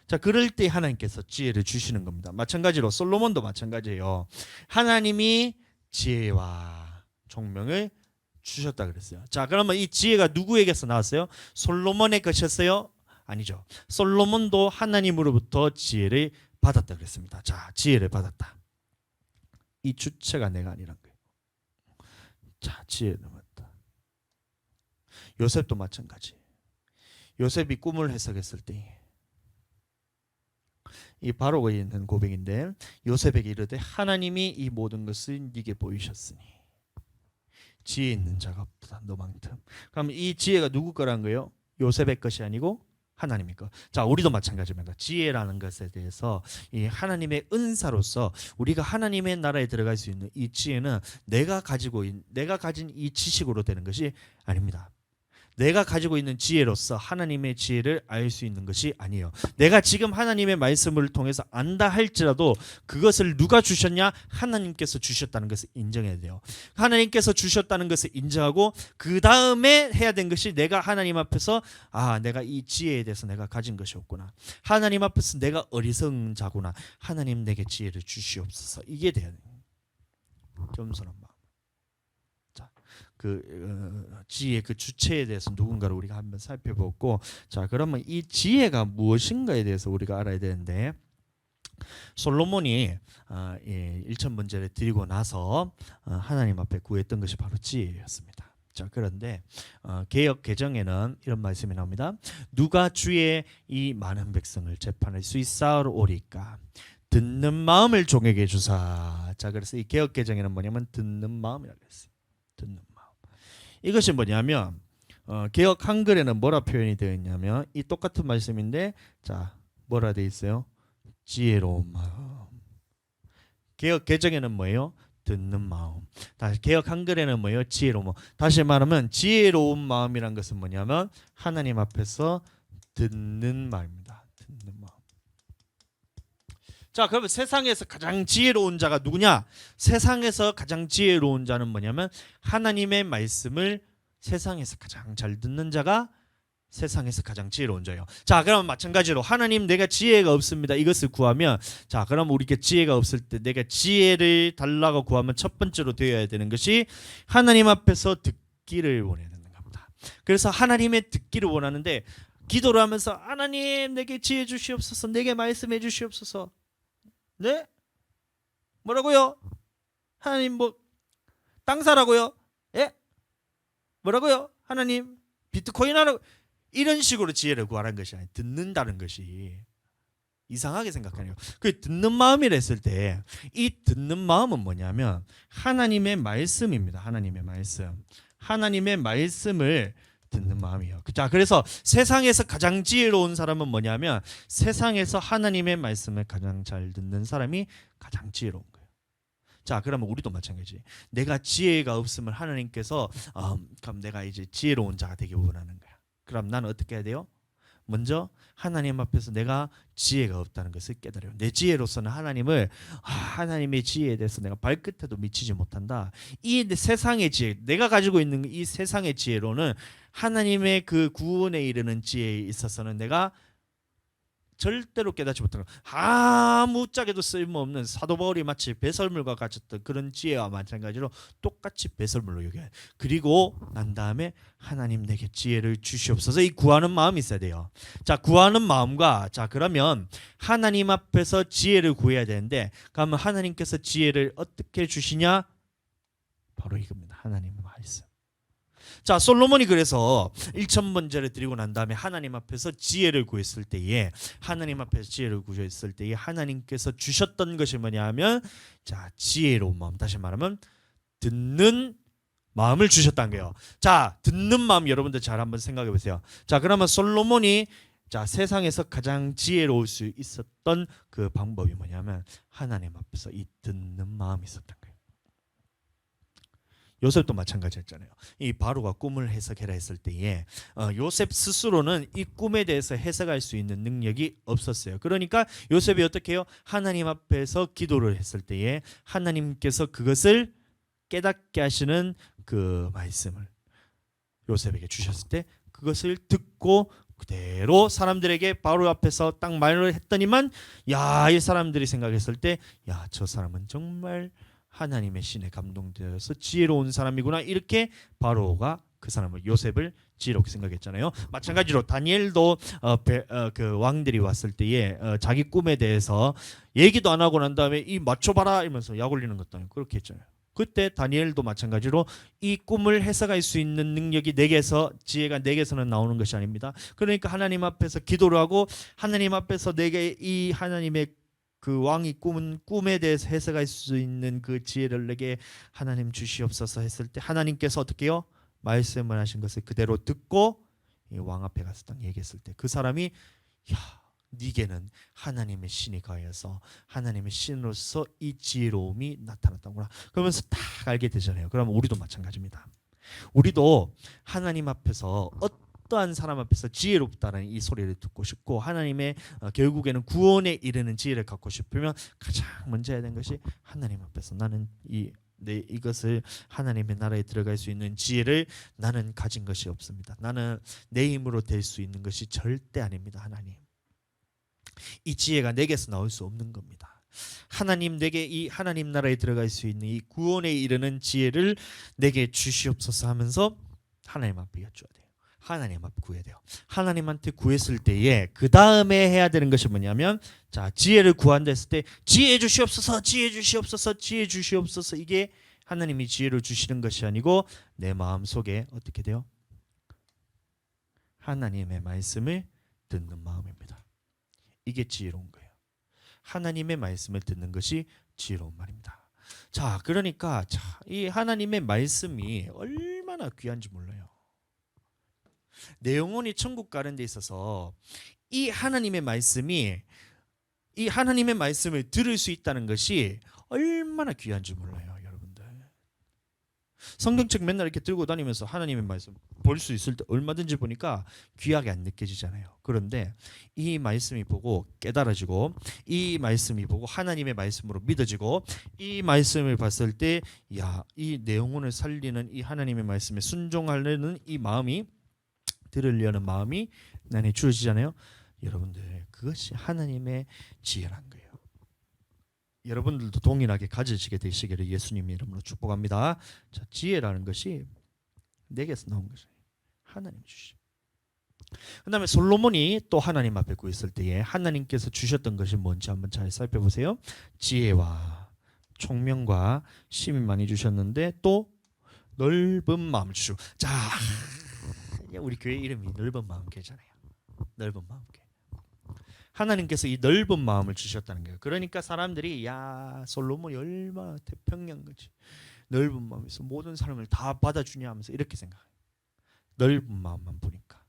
자, 그럴 때 하나님께서 지혜를 주시는 겁니다. 마찬가지로 솔로몬도 마찬가지예요. 하나님이 지혜와 총명을 주셨다 그랬어요. 자, 그러면 이 지혜가 누구에게서 나왔어요? 솔로몬의 것이었어요? 아니죠. 솔로몬도 하나님으로부터 지혜를 받았다 그랬습니다. 자, 지혜를 받았다. 이 주체가 내가 아니란 거예요. 자, 지혜를 받았다. 요셉도 마찬가지. 요셉이 꿈을 해석했을 때 이 바로가 있는 고백인데 요셉에게 이르되 하나님이 이 모든 것을 네게 보이셨으니 지혜 있는 자가 없다 너만큼. 그럼 이 지혜가 누구 거란 거예요? 요셉의 것이 아니고 하나님의 것. 자, 우리도 마찬가지입니다. 지혜라는 것에 대해서 이 하나님의 은사로서 우리가 하나님의 나라에 들어갈 수 있는 이 지혜는 내가 가진 이 지식으로 되는 것이 아닙니다. 내가 가지고 있는 지혜로서 하나님의 지혜를 알 수 있는 것이 아니에요. 내가 지금 하나님의 말씀을 통해서 안다 할지라도 그것을 누가 주셨냐? 하나님께서 주셨다는 것을 인정해야 돼요. 하나님께서 주셨다는 것을 인정하고 그 다음에 해야 된 것이 내가 하나님 앞에서 내가 이 지혜에 대해서 내가 가진 것이 없구나. 하나님 앞에서 내가 어리석은 자구나. 하나님 내게 지혜를 주시옵소서. 이게 돼야 돼요. 겸손한 마음. 지혜의 그 주체에 대해서 누군가를 우리가 한번 살펴보고, 자, 그러면 이 지혜가 무엇인가에 대해서 우리가 알아야 되는데 솔로몬이 1천 번제를 드리고 나서 하나님 앞에 구했던 것이 바로 지혜였습니다. 자, 그런데 개역 개정에는 이런 말씀이 나옵니다. 누가 주의 이 많은 백성을 재판할 수 있사오리까? 듣는 마음을 종에게 주사. 자, 그래서 이 개역 개정에는 뭐냐면 듣는 마음이라고 했어요. 듣는 마음. 이것이 뭐냐면 개역 한글에는 뭐라 표현이 되어 있냐면 이 똑같은 말씀인데 자, 뭐라 되어 있어요? 지혜로운 마음. 개역 개정에는 뭐예요? 듣는 마음. 다시 개역 한글에는 뭐예요? 지혜로운 마음. 다시 말하면 지혜로운 마음이란 것은 뭐냐면 하나님 앞에서 듣는 말입니다. 듣는 마음. 자, 그러면 세상에서 가장 지혜로운 자가 누구냐? 세상에서 가장 지혜로운 자는 뭐냐면 하나님의 말씀을 세상에서 가장 잘 듣는 자가 세상에서 가장 지혜로운 자예요. 자, 그럼 마찬가지로 하나님 내가 지혜가 없습니다. 이것을 구하면 자, 그럼 우리가 지혜가 없을 때 내가 지혜를 달라고 구하면 첫 번째로 되어야 되는 것이 하나님 앞에서 듣기를 원해야 되는 겁니다. 그래서 하나님의 듣기를 원하는데 기도를 하면서 하나님 내게 지혜 주시옵소서. 내게 말씀해 주시옵소서. 네? 뭐라고요? 하나님 땅 사라고요? 예? 뭐라고요? 하나님 비트코인 하라고 이런 식으로 지혜를 구하는 것이 아니라 듣는다는 것이 이상하게 생각하네요. 그 듣는 마음이라 했을 때 이 듣는 마음은 뭐냐면 하나님의 말씀입니다. 하나님의 말씀. 하나님의 말씀을 듣는 마음이에요. 자, 그래서 세상에서 가장 지혜로운 사람은 뭐냐면 세상에서 하나님의 말씀을 가장 잘 듣는 사람이 가장 지혜로운 거예요. 자, 그러면 우리도 마찬가지. 내가 지혜가 없으면 하나님께서 그럼 내가 이제 지혜로운 자가 되기 원하는 거야. 그럼 나는 어떻게 해야 돼요? 먼저 하나님 앞에서 내가 지혜가 없다는 것을 깨달아요. 내 지혜로서는 하나님의 지혜에 대해서 내가 발끝에도 미치지 못한다. 이 세상의 지혜, 내가 가지고 있는 이 세상의 지혜로는 하나님의 그 구원에 이르는 지혜에 있어서는 내가 절대로 깨닫지 못하는 아무짝에도 쓸모없는 사도 바울이 마치 배설물과 같았던 그런 지혜와 마찬가지로 똑같이 배설물로 여겨요. 그리고 난 다음에 하나님 내게 지혜를 주시옵소서. 이 구하는 마음이 있어야 돼요. 자, 구하는 마음과 자, 그러면 하나님 앞에서 지혜를 구해야 되는데 그러면 하나님께서 지혜를 어떻게 주시냐? 바로 이겁니다. 하나님의 말씀. 자, 솔로몬이 그래서 1,000번제를 드리고 난 다음에 하나님 앞에서 지혜를 구했을 때에 하나님께서 주셨던 것이 뭐냐면 자, 지혜로운 마음. 다시 말하면 듣는 마음을 주셨다는 거예요. 자, 듣는 마음 여러분들 잘 한번 생각해 보세요. 자, 그러면 솔로몬이 자, 세상에서 가장 지혜로울 수 있었던 그 방법이 뭐냐면 하나님 앞에서 이 듣는 마음이 있었던 거예요. 요셉도 마찬가지였잖아요. 이 바로가 꿈을 해석해라 했을 때에 요셉 스스로는 이 꿈에 대해서 해석할 수 있는 능력이 없었어요. 그러니까 요셉이 어떻게 해요? 하나님 앞에서 기도를 했을 때에 하나님께서 그것을 깨닫게 하시는 그 말씀을 요셉에게 주셨을 때 그것을 듣고 그대로 사람들에게 바로 앞에서 딱 말을 했더니만 야, 이 사람들이 생각했을 때 야, 저 사람은 정말 하나님의 신에 감동되어서 지혜로운 사람이구나, 이렇게 바로가 그 사람을 요셉을 지혜롭게 생각했잖아요. 마찬가지로 다니엘도 그 왕들이 왔을 때에 자기 꿈에 대해서 얘기도 안 하고 난 다음에 이 맞춰봐라 이러면서 약 올리는 것도 아니고 그렇게 했잖아요. 그때 다니엘도 마찬가지로 이 꿈을 해석할 수 있는 능력이 내게서, 지혜가 내게서는 나오는 것이 아닙니다. 그러니까 하나님 앞에서 기도를 하고 하나님 앞에서 내게 이 하나님의 그 왕이 꿈은 꿈에 대해서 해석할 수 있는 그 지혜를 내게 하나님 주시옵소서 했을 때 하나님께서 어떻게 해요? 말씀을 하신 것을 그대로 듣고 왕 앞에 가서 딱 얘기했을 때 그 사람이 야, 네게는 하나님의 신이 가해서 하나님의 신으로서 이 지혜로움이 나타났다구나 그러면서 딱 알게 되잖아요. 그러면 우리도 마찬가지입니다. 우리도 하나님 앞에서 어떠한 사람 앞에서 지혜롭다는 이 소리를 듣고 싶고 하나님의 결국에는 구원에 이르는 지혜를 갖고 싶으면 가장 먼저 해야 되는 것이 하나님 앞에서 나는 이것을 하나님의 나라에 들어갈 수 있는 지혜를 나는 가진 것이 없습니다. 나는 내 힘으로 될 수 있는 것이 절대 아닙니다. 하나님, 이 지혜가 내게서 나올 수 없는 겁니다. 하나님, 내게 이 하나님 나라에 들어갈 수 있는 이 구원에 이르는 지혜를 내게 주시옵소서 하면서 하나님 앞에 여쭈어야 돼요. 하나님 앞에 구해야 돼요. 하나님한테 구했을 때에 그 다음에 해야 되는 것이 뭐냐면 자, 지혜를 구한다 했을 때 지혜 주시옵소서, 지혜 주시옵소서, 지혜 주시옵소서, 이게 하나님이 지혜를 주시는 것이 아니고 내 마음속에 어떻게 돼요? 하나님의 말씀을 듣는 마음입니다. 이게 지혜로운 거예요. 하나님의 말씀을 듣는 것이 지혜로운 말입니다. 자, 그러니까 이 하나님의 말씀이 얼마나 귀한지 몰라요. 내 영혼이 천국 가는 데 있어서 이 하나님의 말씀을 들을 수 있다는 것이 얼마나 귀한지 몰라요, 여러분들. 성경책 맨날 이렇게 들고 다니면서 하나님의 말씀 볼 수 있을 때 얼마든지 보니까 귀하게 안 느껴지잖아요. 그런데 이 말씀이 보고 깨달아지고 이 말씀이 보고 하나님의 말씀으로 믿어지고 이 말씀을 봤을 때 야, 이 내 영혼을 살리는 이 하나님의 말씀에 순종하려는 이 마음이, 들으려는 마음이 나에 주어지잖아요. 여러분들, 그것이 하나님의 지혜란 거예요. 여러분들도 동일하게 가지시게 되시기를 예수님의 이름으로 축복합니다. 자, 지혜라는 것이 내게서 나온 것이에요. 하나님 주시죠. 그 다음에 솔로몬이 또 하나님 앞에 구했을 때에 하나님께서 주셨던 것이 뭔지 한번 잘 살펴보세요. 지혜와 총명과 심이 많이 주셨는데 또 넓은 마음을 주시고, 자, 우리 교회 이름이 넓은 마음교회잖아요. 넓은 마음교회. 하나님께서 이 넓은 마음을 주셨다는 거예요. 그러니까 사람들이 야, 솔로몬이 얼마나 태평양 같이 넓은 마음에서 모든 사람을 다 받아주냐 하면서 이렇게 생각해요. 넓은 마음만 보니까.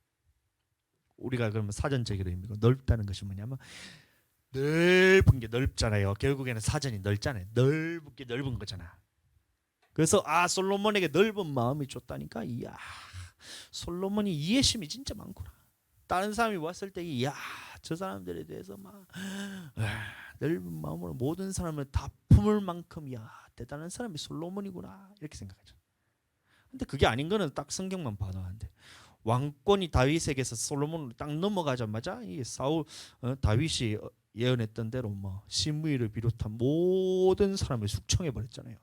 우리가 그러면 사전적으로 의미가 넓다는 것이 뭐냐면 넓은 게 넓잖아요. 결국에는 사전이 넓잖아요. 넓은 게 넓은 거잖아. 그래서 솔로몬에게 넓은 마음이 줬다니까. 이야, 솔로몬이 이해심이 진짜 많구나. 다른 사람이 왔을 때 이야, 저 사람들에 대해서 막 넓은 마음으로 모든 사람을 다 품을 만큼 야, 대단한 사람이 솔로몬이구나, 이렇게 생각하죠. 근데 그게 아닌 거는 딱 성경만 봐도 안 돼. 왕권이 다윗에게서 솔로몬으로 딱 넘어가자마자 이 다윗이 예언했던 대로 뭐 시므이를 비롯한 모든 사람을 숙청해 버렸잖아요.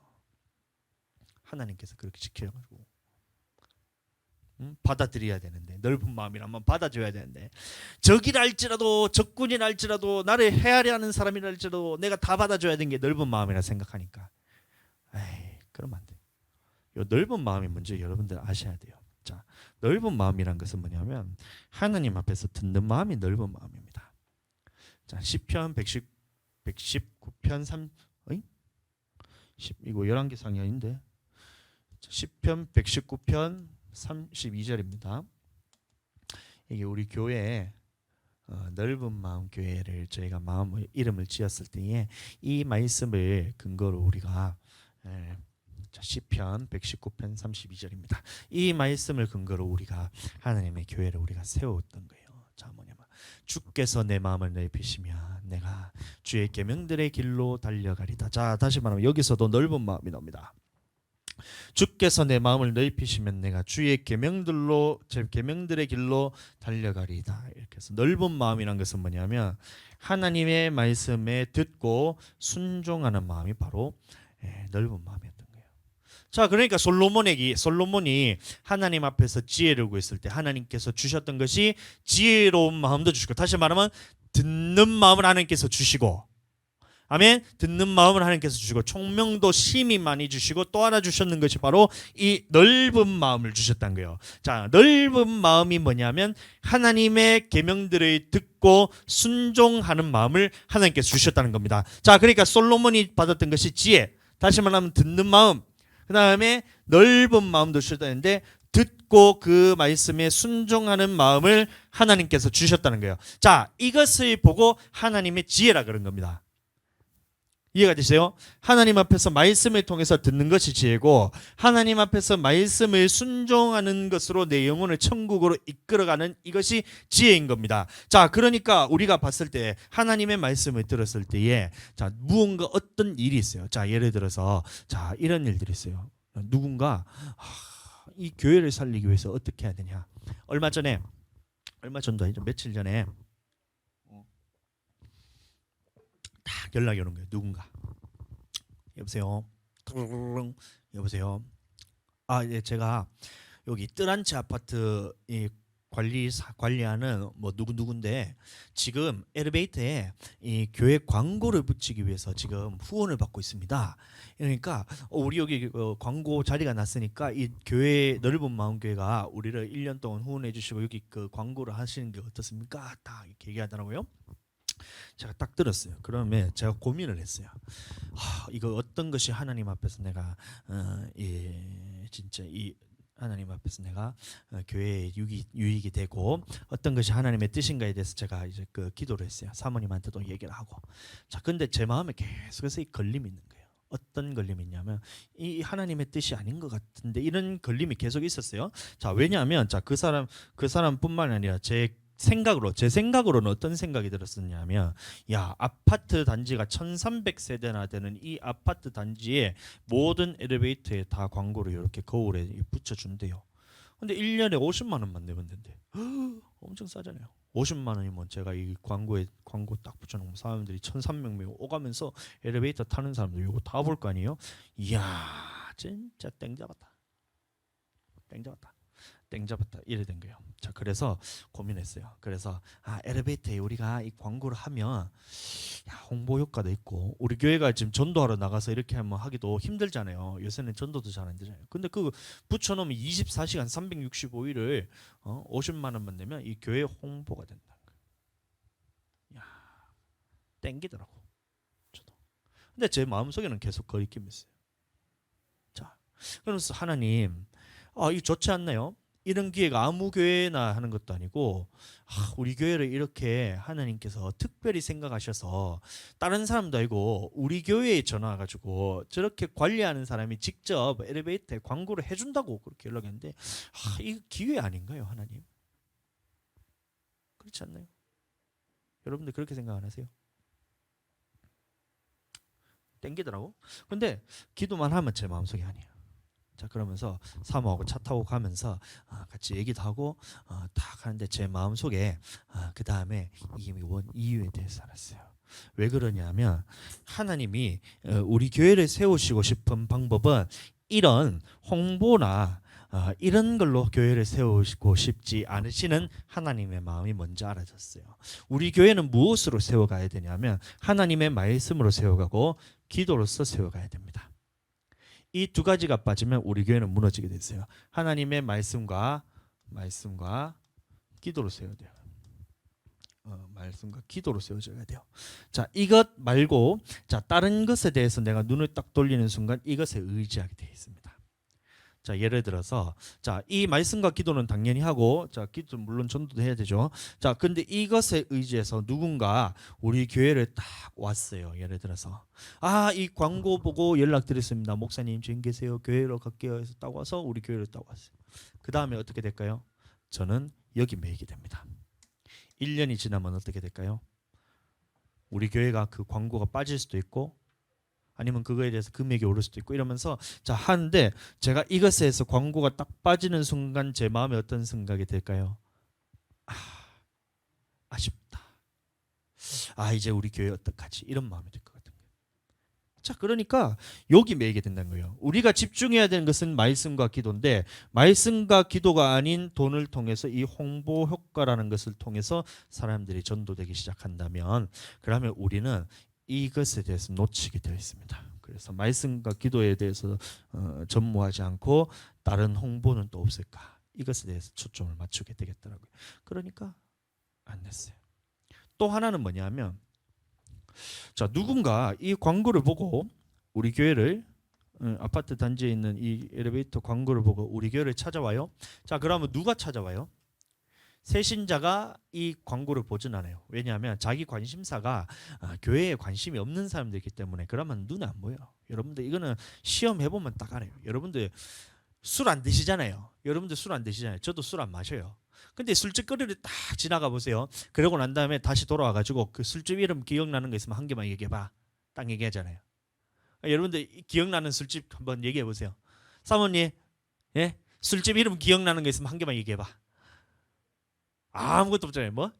하나님께서 그렇게 지켜가지고 받아들여야 되는데, 넓은 마음이라면 받아줘야 되는데, 적이라 할지라도 적군이라 할지라도 나를 헤아려 하는 사람이라 할지라도 내가 다 받아줘야 되는 게 넓은 마음이라 생각하니까 그러면 안 돼. 요 넓은 마음이 먼저 여러분들 아셔야 돼요. 자, 넓은 마음이란 것은 뭐냐면 하나님 앞에서 듣는 마음이 넓은 마음입니다. 자, 시편 119편 3 이거 11개 상이 아닌데, 시편 119편 32절입니다. 이게 우리 교회에 넓은 마음 교회를 저희가 이름을 지었을 때에 이 말씀을 근거로 우리가 시편 119편 32절입니다. 이 말씀을 근거로 우리가 하나님의 교회를 우리가 세웠던 거예요. 자, 뭐냐면 주께서 내 마음을 넓히시면 내가 주의 계명들의 길로 달려가리다. 자, 다시 말하면 여기서도 넓은 마음이 나옵니다. 주께서 내 마음을 넓히시면 내가 주의 계명들의 길로 달려가리다. 이렇게 해서 넓은 마음이란 것은 뭐냐면 하나님의 말씀에 듣고 순종하는 마음이 바로 넓은 마음이었던 거예요. 자, 그러니까 솔로몬이 하나님 앞에서 지혜를 구했을 때 하나님께서 주셨던 것이 지혜로운 마음도 주시고, 다시 말하면 듣는 마음을 하나님께서 주시고, 아멘. 듣는 마음을 하나님께서 주시고 총명도 심히 많이 주시고 또 하나 주셨는 것이 바로 이 넓은 마음을 주셨다는 거예요. 자, 넓은 마음이 뭐냐면 하나님의 계명들을 듣고 순종하는 마음을 하나님께서 주셨다는 겁니다. 자, 그러니까 솔로몬이 받았던 것이 지혜, 다시 말하면 듣는 마음, 그 다음에 넓은 마음도 주셨다는데 듣고 그 말씀에 순종하는 마음을 하나님께서 주셨다는 거예요. 자, 이것을 보고 하나님의 지혜라 그런 겁니다. 이해가 되세요? 하나님 앞에서 말씀을 통해서 듣는 것이 지혜고, 하나님 앞에서 말씀을 순종하는 것으로 내 영혼을 천국으로 이끌어가는 이것이 지혜인 겁니다. 자, 그러니까 우리가 봤을 때 하나님의 말씀을 들었을 때에 자, 무언가 어떤 일이 있어요. 자, 예를 들어서 자, 이런 일들이 있어요. 누군가 이 교회를 살리기 위해서 어떻게 해야 되냐. 얼마 전도 아니죠. 며칠 전에 딱 연락이 오는 거예요. 누군가. 여보세요. 여보세요. 예, 제가 여기 뜨란치 아파트 관리하는 뭐 누군데 지금 엘리베이터에 이 교회 광고를 붙이기 위해서 지금 후원을 받고 있습니다. 그러니까 우리 여기 광고 자리가 났으니까 이 교회 넓은 마음 교회가 우리를 1년 동안 후원해 주시고 여기 그 광고를 하시는 게 어떻습니까? 딱 이렇게 얘기하더라고요. 제가 딱 들었어요. 그러면 제가 고민을 했어요. 이거 어떤 것이 하나님 앞에서 내가 진짜 이 하나님 앞에서 내가 교회에 유익이 되고 어떤 것이 하나님의 뜻인가에 대해서 제가 이제 그 기도를 했어요. 사모님한테도 얘기를 하고. 자, 근데 제 마음에 계속해서 이 걸림이 있는 거예요. 어떤 걸림이 있냐면 이 하나님의 뜻이 아닌 것 같은데 이런 걸림이 계속 있었어요. 자, 왜냐하면 자, 그 사람뿐만 아니라 제 생각으로는 어떤 생각이 들었었냐면, 야, 아파트 단지가 1300세대나 되는 이 아파트 단지에 모든 엘리베이터에 다 광고를 이렇게 거울에 붙여준대요. 근데 1년에 50만 원만 내면 된대. 엄청 싸잖아요. 50만 원이면 제가 이 광고 딱 붙여놓으면 사람들이 1300명 오가면서 엘리베이터 타는 사람들 이거 다 볼 거 아니에요? 이야, 진짜 땡 잡았다 이래 된 거예요. 자, 그래서 고민했어요. 그래서 엘리베이터에 우리가 이 광고를 하면 홍보 효과도 있고 우리 교회가 지금 전도하러 나가서 이렇게 하면 하기도 힘들잖아요. 요새는 전도도 잘 안 되잖아요. 근데 그 붙여놓으면 24시간 365일을 50만 원만 내면 이 교회 홍보가 된다는 거예요. 야, 땡기더라고. 저도. 근데 제 마음속에는 계속 거리낌이 있어요. 자, 그래서 하나님, 이거 좋지 않나요? 이런 기회가 아무 교회나 하는 것도 아니고 우리 교회를 이렇게 하나님께서 특별히 생각하셔서 다른 사람도 아니고 우리 교회에 전화 와가지고 저렇게 관리하는 사람이 직접 엘리베이터에 광고를 해준다고 그렇게 연락했는데 이거 기회 아닌가요, 하나님? 그렇지 않나요? 여러분들 그렇게 생각 안 하세요? 땡기더라고. 근데 기도만 하면 제 마음속이 아니에요. 자, 그러면서 사모하고 차 타고 가면서 같이 얘기도 하고 딱 하는데 제 마음속에 그 다음에 이유에 대해서 알았어요. 왜 그러냐면 하나님이 우리 교회를 세우시고 싶은 방법은 이런 홍보나 이런 걸로 교회를 세우고 싶지 않으시는 하나님의 마음이 먼저 알아졌어요. 우리 교회는 무엇으로 세워가야 되냐면 하나님의 말씀으로 세워가고 기도로서 세워가야 됩니다. 이 두 가지가 빠지면 우리 교회는 무너지게 됐어요. 하나님의 말씀과 기도로 세워야 돼요. 말씀과 기도로 세워져야 돼요. 자, 이것 말고 자, 다른 것에 대해서 내가 눈을 딱 돌리는 순간 이것에 의지하게 되어 있습니다. 자, 예를 들어서 자, 이 말씀과 기도는 당연히 하고 자, 기도 물론 전도도 해야 되죠. 자, 근데 이것에 의지해서 누군가 우리 교회를 딱 왔어요. 예를 들어서 이 광고 보고 연락드렸습니다. 목사님 지금 계세요. 교회로 갈게요 해서 딱 와서 우리 교회를 딱 왔어요. 그다음에 어떻게 될까요? 저는 여기 매이게 됩니다. 1년이 지나면 어떻게 될까요? 우리 교회가 그 광고가 빠질 수도 있고 아니면 그거에 대해서 금액이 오를 수도 있고 이러면서 자 하는데 제가 이것에서 광고가 딱 빠지는 순간 제 마음에 어떤 생각이 들까요? 아쉽다. 이제 우리 교회 어떡하지? 이런 마음이 들 것 같은 거예요. 자, 그러니까 여기 매이게 된다는 거예요. 우리가 집중해야 되는 것은 말씀과 기도인데 말씀과 기도가 아닌 돈을 통해서 이 홍보 효과라는 것을 통해서 사람들이 전도되기 시작한다면 그러면 우리는 이것에 대해서 놓치게 되어 있습니다. 그래서 말씀과 기도에 대해서 전무하지 않고 다른 홍보는 또 없을까? 이것에 대해서 초점을 맞추게 되겠더라고요. 그러니까 안 됐어요. 또 하나는 뭐냐면 자, 누군가 이 광고를 보고 우리 교회를 아파트 단지에 있는 이 엘리베이터 광고를 보고 우리 교회를 찾아와요. 자, 그러면 누가 찾아와요? 새신자가 이 광고를 보진 않아요. 왜냐하면 자기 관심사가 교회에 관심이 없는 사람들이기 때문에 그러면 눈에 안 보여요. 여러분들 이거는 시험 해보면 딱 알아요. 여러분들 술 안 드시잖아요. 여러분들 술 안 드시잖아요. 저도 술 안 마셔요. 근데 술집거리를 딱 지나가 보세요. 그러고 난 다음에 다시 돌아와가지고 그 술집 이름 기억나는 거 있으면 한 개만 얘기해봐. 딱 얘기하잖아요. 여러분들 기억나는 술집 한번 얘기해 보세요. 사모님, 예? 술집 이름 기억나는 거 있으면 한 개만 얘기해봐. 아무것도 없잖아요. 뭐?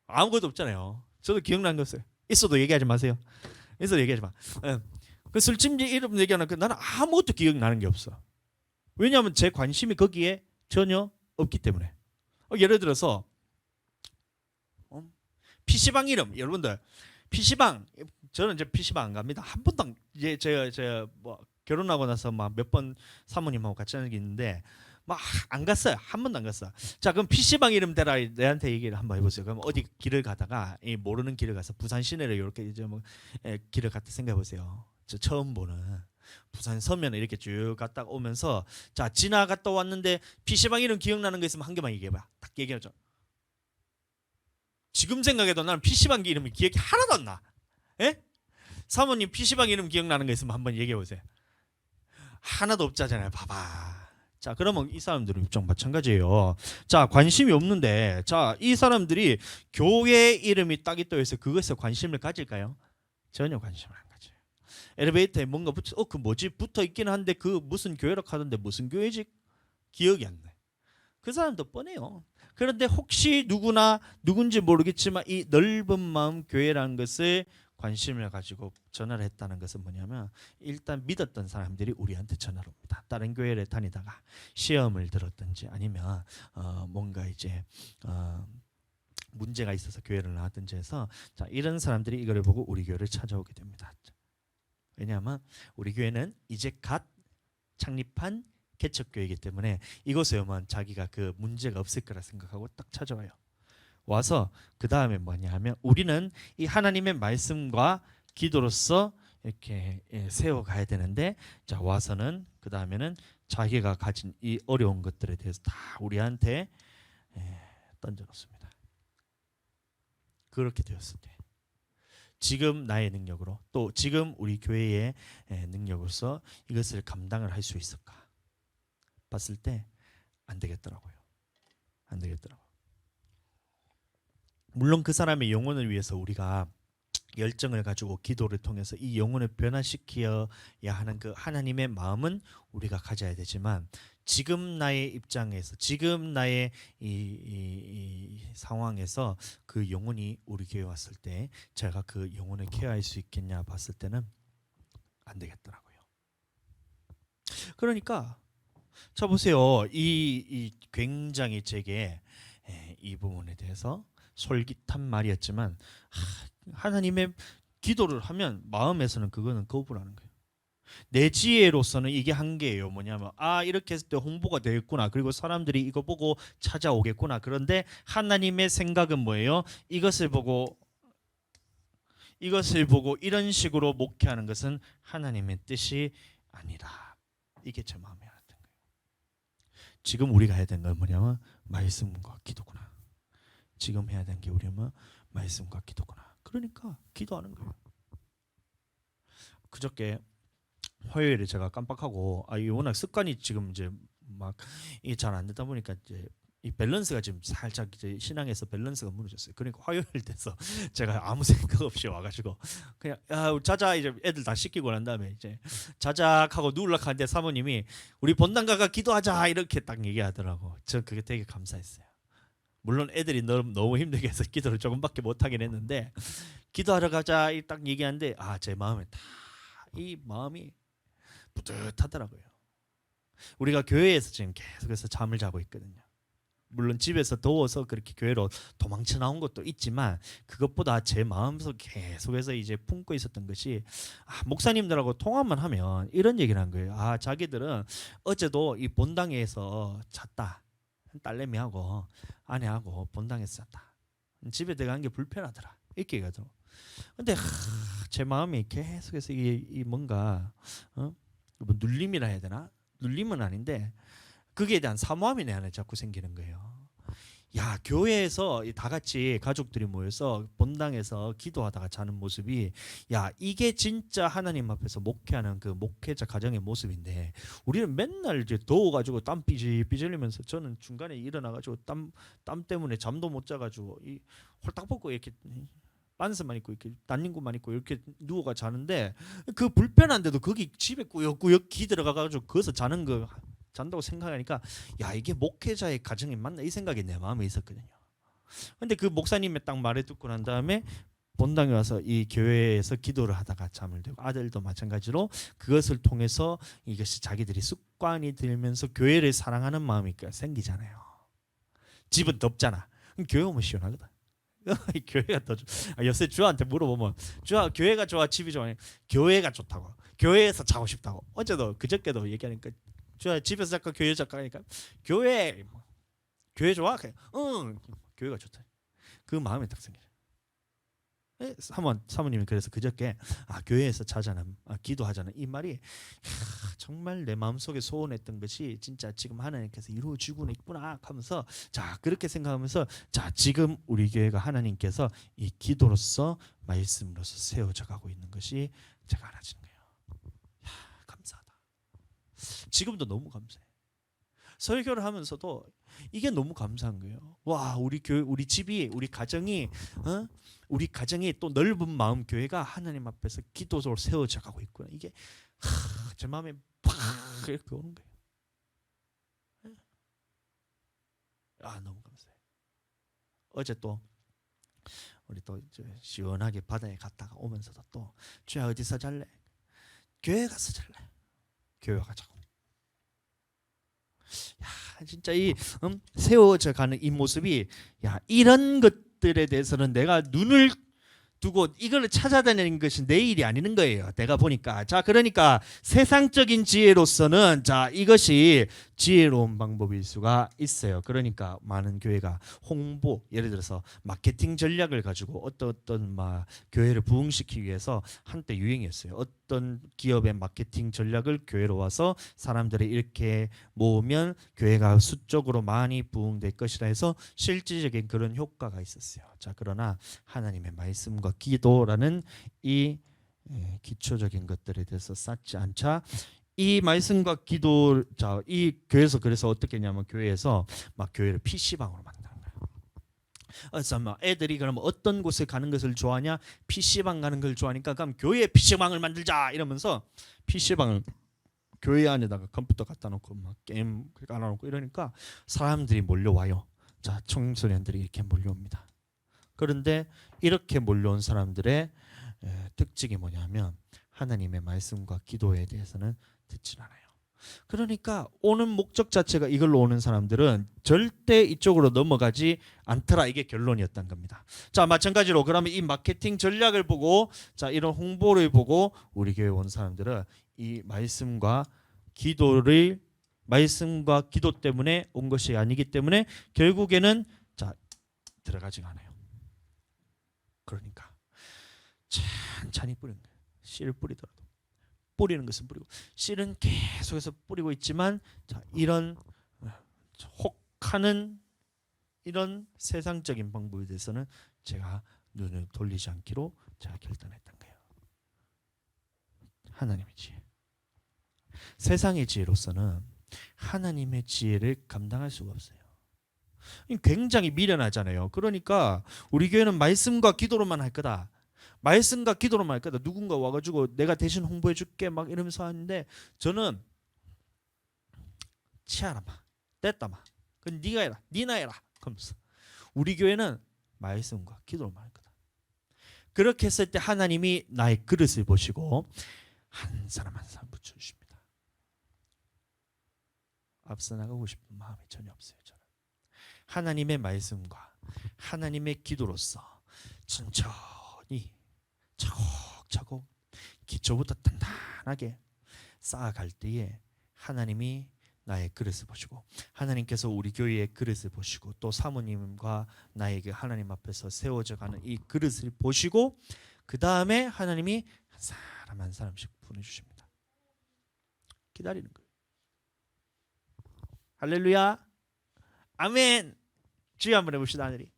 아무것도 없잖아요. 저도 기억나는 거 없어요. 있어도 얘기하지 마세요. 있어도 얘기하지 마. 그 술집 이름 얘기하는 그 나는 아무것도 기억나는 게 없어. 왜냐하면 제 관심이 거기에 전혀 없기 때문에. 예를 들어서 PC방 이름 여러분들 PC방 저는 이제 PC방 안 갑니다. 한 번도 이제 제가 뭐 결혼하고 나서 막 몇 번 사모님하고 같이 하는 게 있는데 막 안 갔어요. 한 번도 안 갔어. 자, 그럼 PC방 이름 대라 내한테 얘기를 한번 해보세요. 그럼 어디 길을 가다가 모르는 길을 가서 부산 시내를 이렇게 이제 뭐 길을 갔다 생각해 보세요. 저 처음 보는 부산 서면을 이렇게 쭉 갔다 오면서 자 지나갔다 왔는데 PC방 이름 기억나는 거 있으면 한 개만 얘기해봐. 딱 얘기하죠. 지금 생각해도 나는 PC방 이름이 기억이 하나도 안 나. 예? 사모님 PC방 이름 기억나는 거 있으면 한번 얘기해 보세요. 하나도 없잖아요. 봐봐. 자, 그러면 이 사람들은 입장 마찬가지예요. 자, 관심이 없는데 자, 이 사람들이 교회 이름이 딱 있다고 해서 그것에 관심을 가질까요? 전혀 관심을 안 가져요. 엘리베이터에 뭔가 그 뭐지? 붙어 있긴 한데 그 무슨 교회라고 하던데 무슨 교회지? 기억이 안 나요. 그 사람도 뻔해요. 그런데 혹시 누군지 모르겠지만 이 넓은 마음 교회라는 것을 관심을 가지고 전화를 했다는 것은 뭐냐면 일단 믿었던 사람들이 우리한테 전화를 옵니다. 다른 교회를 다니다가 시험을 들었든지 아니면 뭔가 이제 문제가 있어서 교회를 나왔든지 해서 자, 이런 사람들이 이거를 보고 우리 교회를 찾아오게 됩니다. 왜냐하면 우리 교회는 이제 갓 창립한 개척교회이기 때문에 이곳에 오면 자기가 그 문제가 없을 거라 생각하고 딱 찾아와요. 와서 그 다음에 뭐냐 하면 우리는 이 하나님의 말씀과 기도로서 이렇게 세워가야 되는데 자 와서는 그 다음에는 자기가 가진 이 어려운 것들에 대해서 다 우리한테 던져놓습니다. 그렇게 되었을 때 지금 나의 능력으로 또 지금 우리 교회의 능력으로서 이것을 감당을 할 수 있을까 봤을 때 안 되겠더라고요. 안 되겠더라고요. 물론 그 사람의 영혼을 위해서 우리가 열정을 가지고 기도를 통해서 이 영혼을 변화시켜야 하는 그 하나님의 마음은 우리가 가져야 되지만 지금 나의 입장에서 지금 나의 이 상황에서 그 영혼이 우리 교회에 왔을 때 제가 그 영혼을 케어할 수 있겠냐 봤을 때는 안 되겠더라고요. 그러니까 자 보세요. 이 굉장히 제게 이 부분에 대해서 솔깃한 말이었지만 하나님의 기도를 하면 마음에서는 그거는 거부를 하는 거예요. 내 지혜로서는 이게 한계예요. 뭐냐면 이렇게 했을 때 홍보가 되겠구나. 그리고 사람들이 이거 보고 찾아오겠구나. 그런데 하나님의 생각은 뭐예요? 이것을 보고 이런 식으로 목회하는 것은 하나님의 뜻이 아니라 이게 제 마음이었던 거예요. 지금 우리가 해야 되는 건 뭐냐면 말씀과 기도구나. 지금 해야 되는 게 우리는 말씀과 기도구나. 그러니까 기도하는 거예요. 그저께 화요일에 제가 깜빡하고 이 워낙 습관이 지금 이제 막 이게 잘 안 되다 보니까 이제 이 밸런스가 지금 살짝 이제 신앙에서 밸런스가 무너졌어요. 그러니까 화요일 돼서 제가 아무 생각 없이 와가지고 그냥 자자 이제 애들 다 씻기고 난 다음에 이제 자작하고 누울락 하는데 사모님이 우리 본당가가 기도하자 이렇게 딱 얘기하더라고. 저 그게 되게 감사했어요. 물론 애들이 너무 힘들게 해서 기도를 조금밖에 못 하긴 했는데 기도하러 가자 딱 얘기하는데 제 마음에 다 이 마음이 뿌듯하더라고요. 우리가 교회에서 지금 계속해서 잠을 자고 있거든요. 물론 집에서 더워서 그렇게 교회로 도망쳐 나온 것도 있지만 그것보다 제 마음속 계속해서 이제 품고 있었던 것이 목사님들하고 통화만 하면 이런 얘기를 한 거예요. 자기들은 어제도 이 본당에서 잤다. 딸내미하고 아내하고 본당에서 잤다. 집에 들어가는 게 불편하더라. 이렇게 얘기하더라고. 근데 제 마음이 계속해서 이 뭔가 뭐 눌림이라 해야 되나? 눌림은 아닌데 거기에 대한 사모함이 내 안에 자꾸 생기는 거예요. 야, 교회에서 다 같이 가족들이 모여서 본당에서 기도하다가 자는 모습이 이게 진짜 하나님 앞에서 목회하는 그 목회자 가정의 모습인데 우리는 맨날 이제 더워가지고 땀 삐질삐질 흘리면서 저는 중간에 일어나가지고 땀 때문에 잠도 못 자가지고 이 홀딱 벗고 이렇게 반스만 입고 이렇게 단닝구만 입고 이렇게 누워가 자는데 그 불편한데도 거기 집에 꾸역꾸역 기 들어가가지고 거기서 잔다고 생각하니까 이게 목회자의 가정이 맞나 이 생각이 내 마음에 있었거든요. 근데 그 목사님의 딱 말을 듣고 난 다음에 본당에 와서 이 교회에서 기도를 하다가 잠을 들고 아들도 마찬가지로 그것을 통해서 이것이 자기들이 습관이 들면서 교회를 사랑하는 마음이 생기잖아요. 집은 덥잖아. 교회 오면 시원하거든. 교회가 더 요새 주한테 물어보면 주아 교회가 좋아 집이 좋아? 교회가 좋다고. 교회에서 자고 싶다고. 어제도 그저께도 얘기하니까 주아 집에서 잠깐 교회 잠깐 하니까 교회 좋아? 응 교회가 좋다. 그 마음이 딱 생겨요. 사모님이 그래서 그저께 교회에서 자자는 기도하자는 이 말이 정말 내 마음속에 소원했던 것이 진짜 지금 하나님께서 이루어지고 있구나 하면서 그렇게 생각하면서 지금 우리 교회가 하나님께서 이 기도로서 말씀으로서 세워져 가고 있는 것이 제가 알아지는 거예요. 감사하다. 지금도 너무 감사해. 설교를 하면서도 이게 너무 감사한 거예요. 와, 우리 교회, 우리 집이, 우리 가정이 또 넓은 마음 교회가 하나님 앞에서 기도로 세워져 가고 있구나. 이게 제 마음에 팍 이렇게 오는 거예요. 너무 감사해. 어제 또 우리 또 시원하게 바다에 갔다가 오면서도 또 주야 어디서 잘래? 교회 가서 잘래. 교회 가자고. 진짜 이 세워져 가는 이 모습이 이런 것들에 대해서는 내가 눈을 두고 이걸 찾아다니는 것이 내 일이 아닌 거예요. 내가 보니까 그러니까 세상적인 지혜로서는 이것이 지혜로운 방법일 수가 있어요. 그러니까 많은 교회가 홍보 예를 들어서 마케팅 전략을 가지고 어떤 교회를 부흥시키기 위해서 한때 유행이었어요. 어떤 기업의 마케팅 전략을 교회로 와서 사람들이 이렇게 모으면 교회가 수적으로 많이 부흥될 것이라 해서 실질적인 그런 효과가 있었어요. 그러나 하나님의 말씀과 기도라는 이 기초적인 것들에 대해서 쌓지 않자 이 말씀과 기도 이 교회에서 그래서 어떻게 했냐면 교회에서 교회를 PC방으로 만드는 거예요. 그래서 애들이 그러면 어떤 곳에 가는 것을 좋아하냐? PC방 가는 걸 좋아하니까 그럼 교회에 PC방을 만들자 이러면서 PC방을 교회 안에다가 컴퓨터 갖다 놓고 게임 깔아놓고 이러니까 사람들이 몰려와요. 청소년들이 이렇게 몰려옵니다. 그런데 이렇게 몰려온 사람들의 특징이 뭐냐면 하나님의 말씀과 기도에 대해서는 듣질 않아요. 그러니까 오는 목적 자체가 이걸로 오는 사람들은 절대 이쪽으로 넘어가지 않더라. 이게 결론이었던 겁니다. 마찬가지로 그러면 이 마케팅 전략을 보고 이런 홍보를 보고 우리 교회 온 사람들은 이 말씀과 기도 때문에 온 것이 아니기 때문에 결국에는 들어가지가 않아요. 그러니까 천천히 뿌리는 거예요. 씨를 뿌리더라도 뿌리는 것은 뿌리고 씨는 계속해서 뿌리고 있지만 자, 이런 혹하는 이런 세상적인 방법에 대해서는 제가 눈을 돌리지 않기로 제가 결단했던 거예요. 하나님의 지혜. 세상의 지혜로서는 하나님의 지혜를 감당할 수가 없어요. 굉장히 미련하잖아요. 그러니까 우리 교회는 말씀과 기도로만 할 거다. 말씀과 기도로만 할 거다. 누군가 와가지고 내가 대신 홍보해 줄게 막 이러면서 하는데 저는 치아라마 뗐다마 그건 네가 해라 니나 해라 그러면서 우리 교회는 말씀과 기도로만 할 거다. 그렇게 했을 때 하나님이 나의 그릇을 보시고 한 사람 한 사람 붙여주십니다. 앞서 나가고 싶은 마음이 전혀 없어요. 저는 하나님의 말씀과 하나님의 기도로서 천천히 차곡차곡 기초부터 단단하게 쌓아갈 때에 하나님이 나의 그릇을 보시고 하나님께서 우리 교회의 그릇을 보시고 또 사모님과 나에게 하나님 앞에서 세워져 가는 이 그릇을 보시고 그 다음에 하나님이 한 사람 한 사람씩 보내주십니다. 기다리는 거예요. 할렐루야 아멘. 주여 한번 해봅시다. 하늘이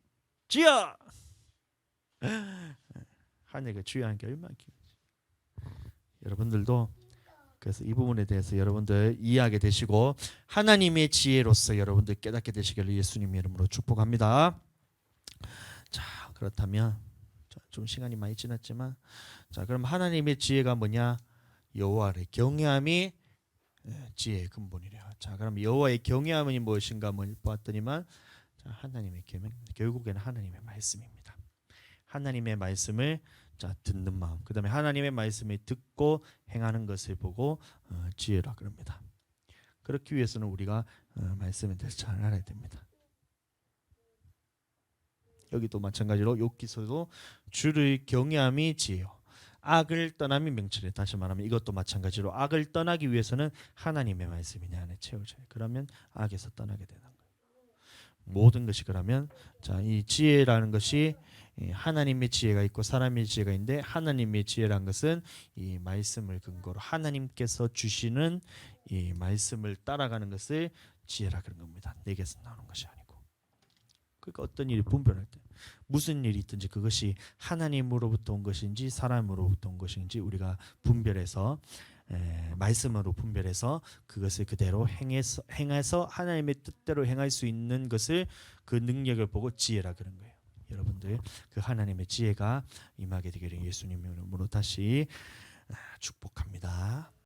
주여. 하늘이 주여 하는 게 얼마나 기쁘지. 여러분들도 그래서 이 부분에 대해서 여러분들 이해하게 되시고 하나님의 지혜로서 여러분들 깨닫게 되시기를 예수님 이름으로 축복합니다. 자, 그렇다면 좀 시간이 많이 지났지만 자, 그럼 하나님의 지혜가 뭐냐? 여호와를 경외함이 지혜의 근본이래요. 자, 그럼 여호와의 경외함이 무엇인가 보았더니만 자, 하나님의 계명, 결국에는 하나님의 말씀입니다. 하나님의 말씀을 자, 듣는 마음, 그 다음에 하나님의 말씀을 듣고 행하는 것을 보고 지혜라 그럽니다. 그렇기 위해서는 우리가 말씀에 대해서 잘 알아야 됩니다. 여기도 마찬가지로 욥기서도 주를 경외함이 지혜요 악을 떠남이 명철이에요. 다시 말하면 이것도 마찬가지로 악을 떠나기 위해서는 하나님의 말씀이 내 안에 채워져요. 그러면 악에서 떠나게 되는 거예요. 모든 것이 그러면 자, 이 지혜라는 것이 하나님의 지혜가 있고 사람의 지혜가 있는데 하나님의 지혜라는 것은 이 말씀을 근거로 하나님께서 주시는 이 말씀을 따라가는 것을 지혜라 그런 겁니다. 내게서 나오는 것이 아니고. 그러니까 어떤 일이 분별할 때 무슨 일이 있든지 그것이 하나님으로부터 온 것인지 사람으로부터 온 것인지 우리가 분별해서 말씀으로 분별해서 그것을 그대로 행해서 하나님의 뜻대로 행할 수 있는 것을 그 능력을 보고 지혜라 그런 거예요. 여러분들 그 하나님의 지혜가 임하게 되기를 예수님 이름으로 다시 축복합니다.